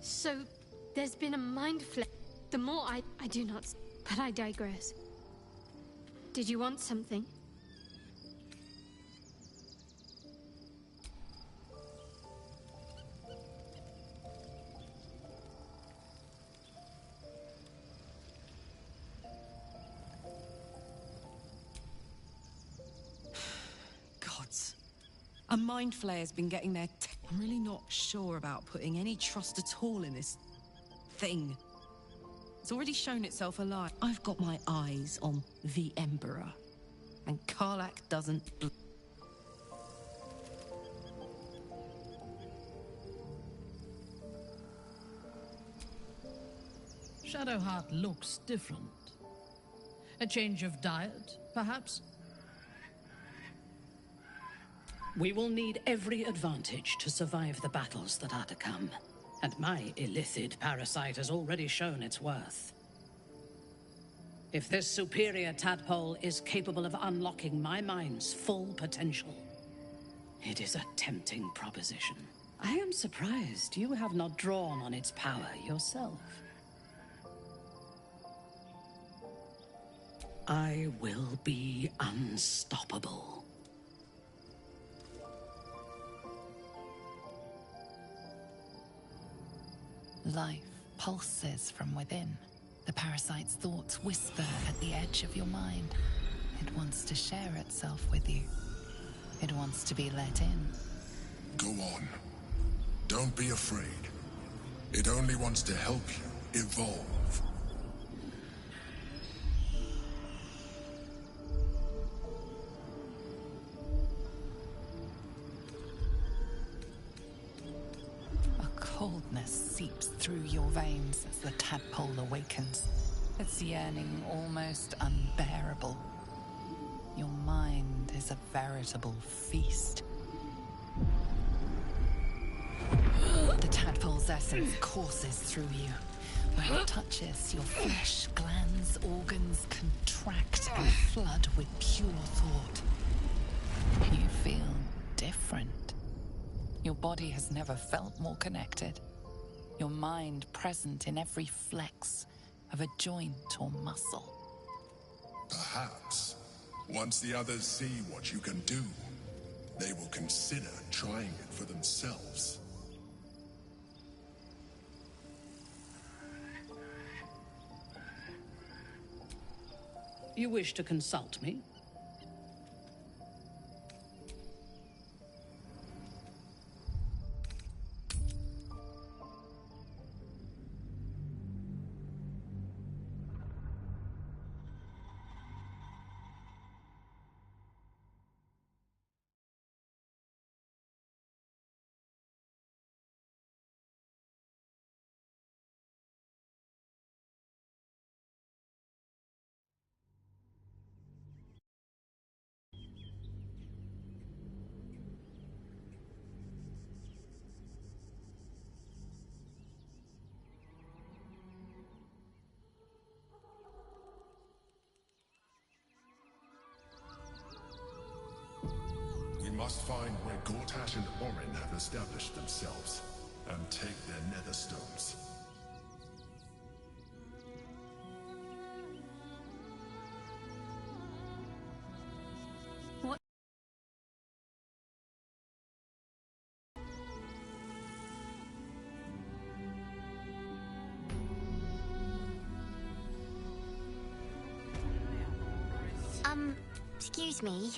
So, there's been a mind flip. The more I do not... But I digress. Did you want something? Gods. A mind flayer's been getting their... I'm really not sure about putting any trust at all in this thing. It's already shown itself alive. I've got my eyes on the Emperor, and Karlach doesn't. Shadowheart looks different. A change of diet, perhaps? We will need every advantage to survive the battles that are to come. And my illithid parasite has already shown its worth. If this superior tadpole is capable of unlocking my mind's full potential, it is a tempting proposition. I am surprised you have not drawn on its power yourself. I will be unstoppable. Life pulses from within. The parasite's thoughts whisper at the edge of your mind. It wants to share itself with you. It wants to be let in. Go on. Don't be afraid. It only wants to help you evolve. Coldness seeps through your veins as the tadpole awakens, its yearning almost unbearable. Your mind is a veritable feast. The tadpole's essence courses through you. Where it touches, your flesh, glands, organs contract and flood with pure thought. You feel different. Your body has never felt more connected. Your mind present in every flex of a joint or muscle. Perhaps. Once the others see what you can do, they will consider trying it for themselves. You wish to consult me? We must find where Gortash and Orin have established themselves, and take their nether stones. What? Excuse me.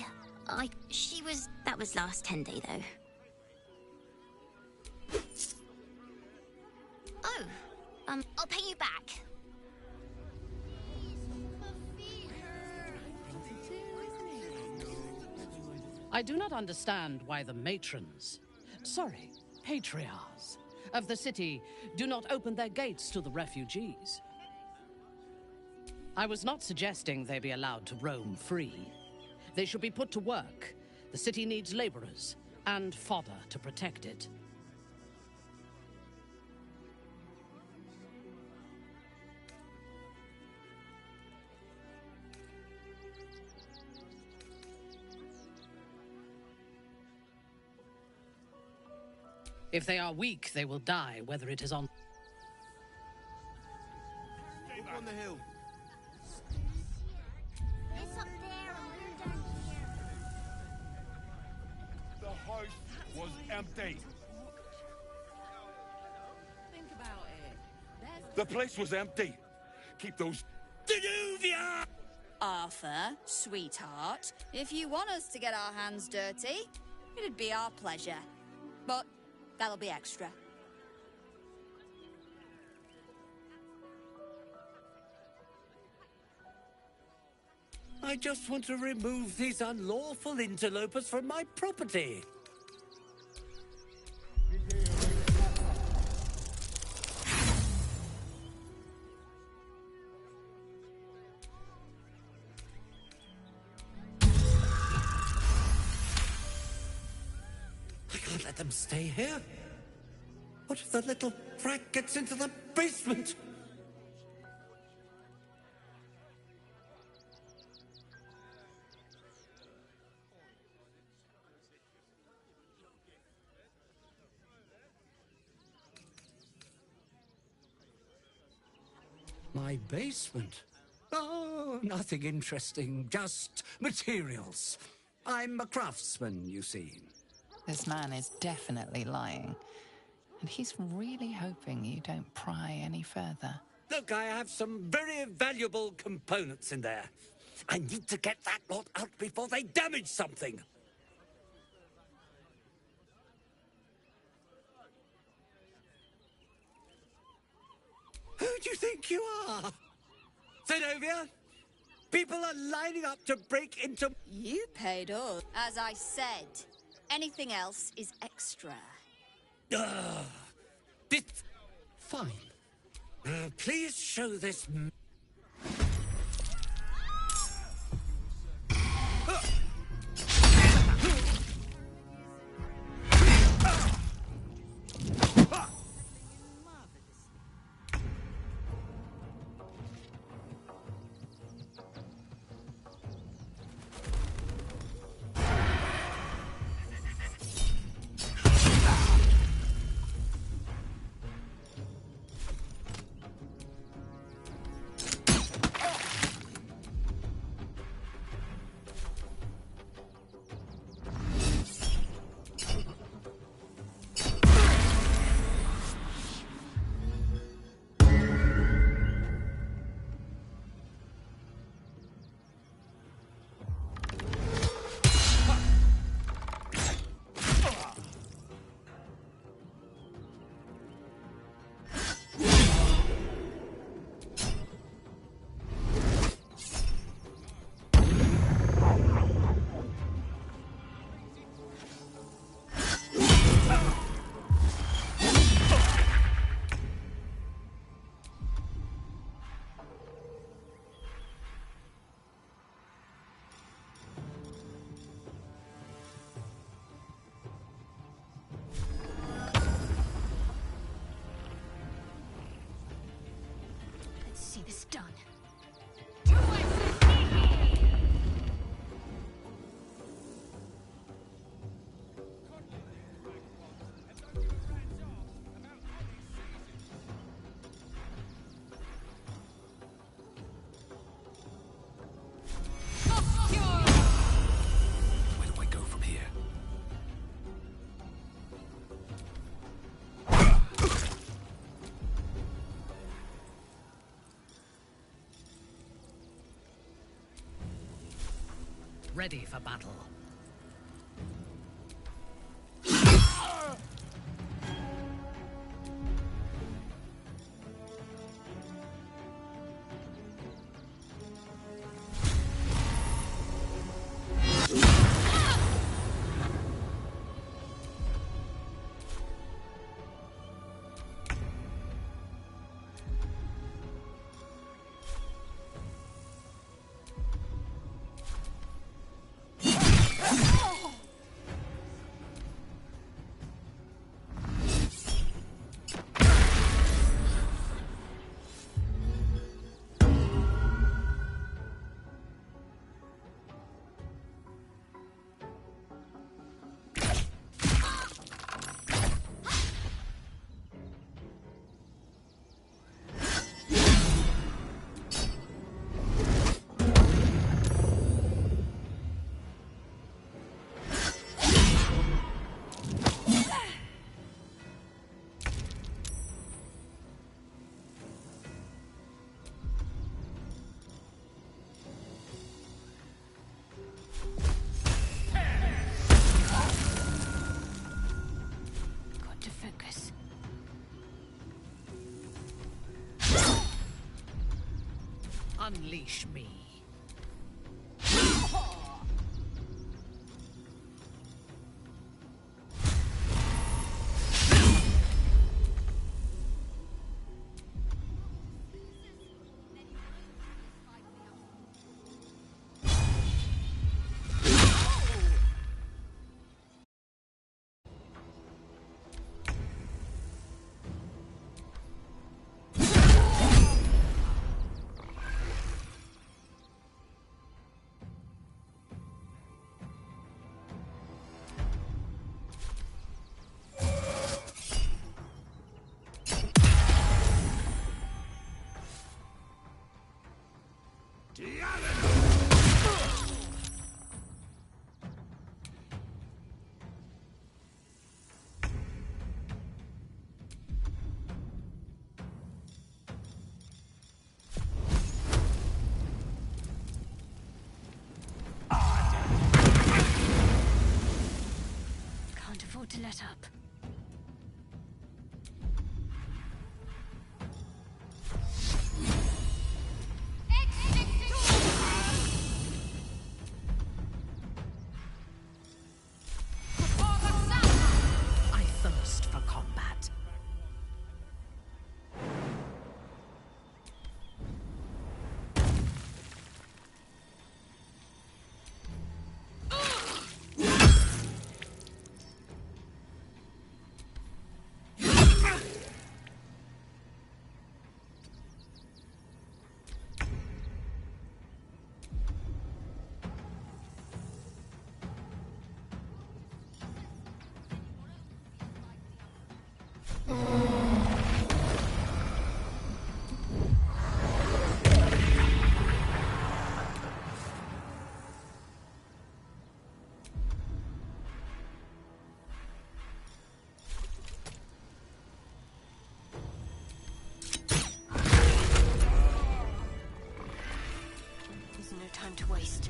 That was last 10 day, though. Oh, I'll pay you back. I do not understand why the matrons, sorry, patriarchs of the city do not open their gates to the refugees. I was not suggesting they be allowed to roam free. They should be put to work. The city needs laborers and fodder to protect it. If they are weak, they will die, whether it is on... Up on the hill. It's up there and we're down here. The house was empty. Think about it. The place was empty. Keep those Danuvia! Arthur, sweetheart, if you want us to get our hands dirty, it'd be our pleasure. But that'll be extra. I just want to remove these unlawful interlopers from my property. I can't let them stay here. What if the little brat gets into the basement? My basement? Oh, nothing interesting, just materials. I'm a craftsman, you see. This man is definitely lying. And he's really hoping you don't pry any further. Look, I have some very valuable components in there. I need to get that lot out before they damage something. Who do you think you are? Zenobia? People are lining up to break into... You paid us. As I said, anything else is extra. Fine. Please show this... see this done. Where do I go from here? Ready for battle. Got to focus. Unleash me. Can't afford to let up. I thirst for combat. There's no time to waste.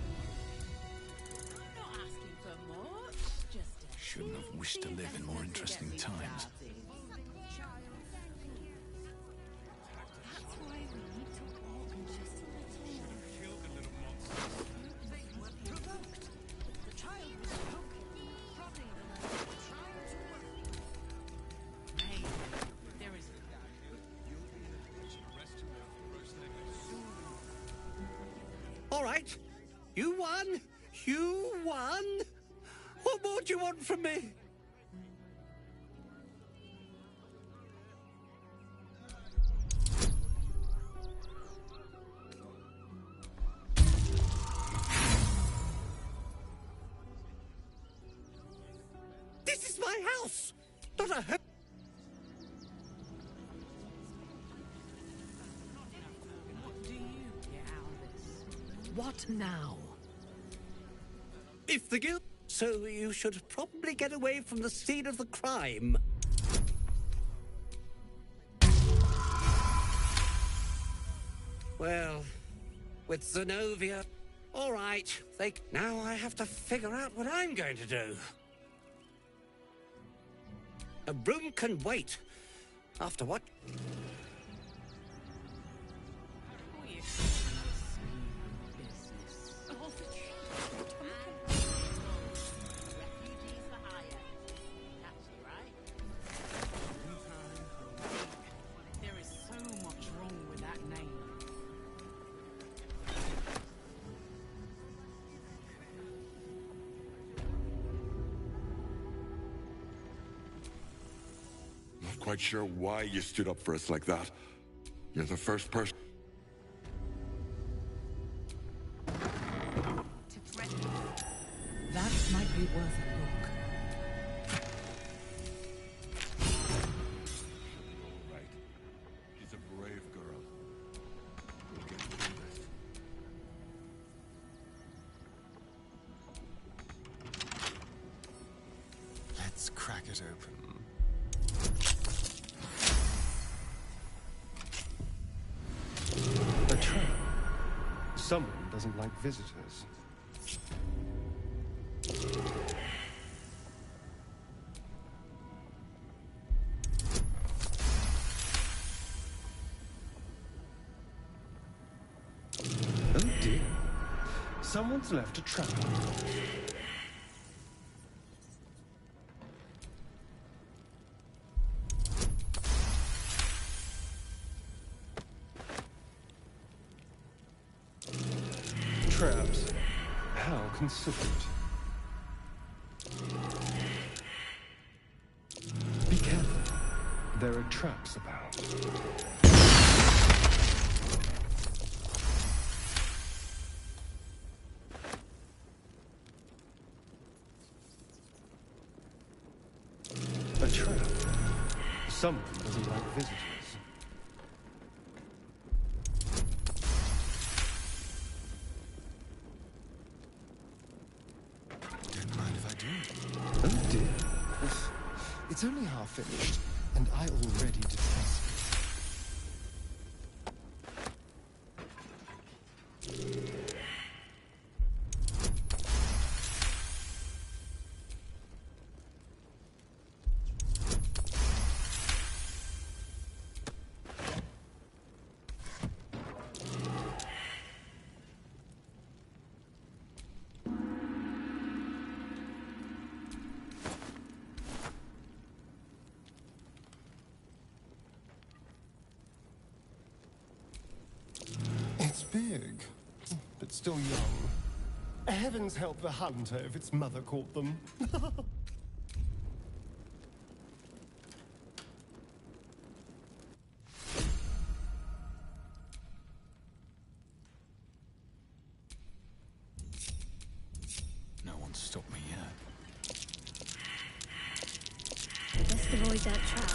Shouldn't have wished to live in more interesting times. All right. You won. You won. What more do you want from me? house! Not a ho- What now? If the guild... So you should probably get away from the scene of the crime. Well, with Zenobia... All right, now I have to figure out what I'm going to do. A broom can wait. After what? There is so much wrong with that name. Not quite sure why you stood up for us like that. You're the first person. That might be worth a look. Right. She's a brave girl. We'll get through this. Let's crack it open. A trap. Someone doesn't like visitors. Oh dear. Someone's left a trap. Traps. How considerate. Be careful. There are traps about. A trap. Someone doesn't like visitors. Don't mind if I do. Oh dear. It's only half finished, and I already detest it. It's big, but still young. Heavens help the hunter if its mother caught them. No one's stopped me yet. Best avoid that trap.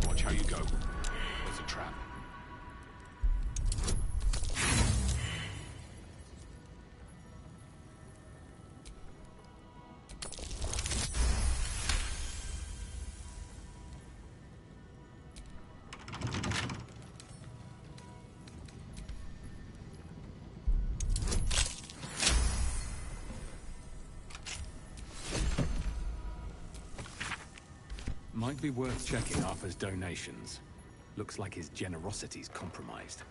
Watch how you go. There's a trap. Might be worth checking Arthur's donations. Looks like his generosity's compromised.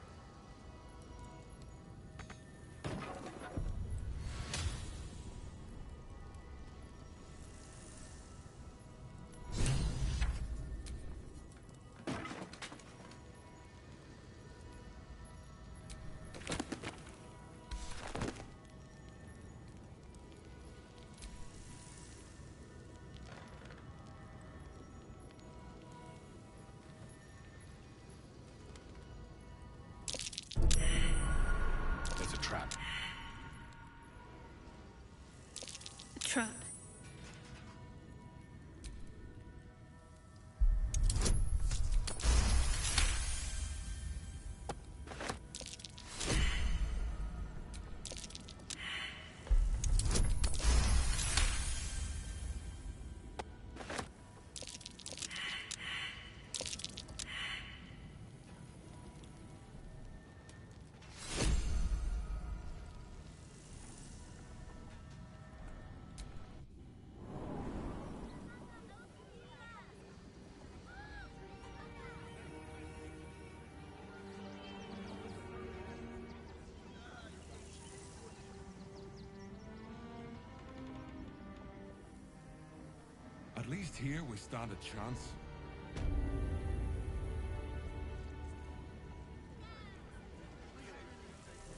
At least here we stand a chance.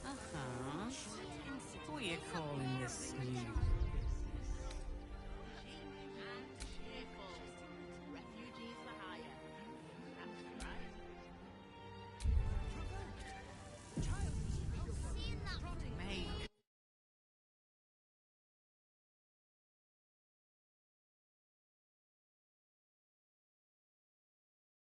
Uh-huh. What are you calling this new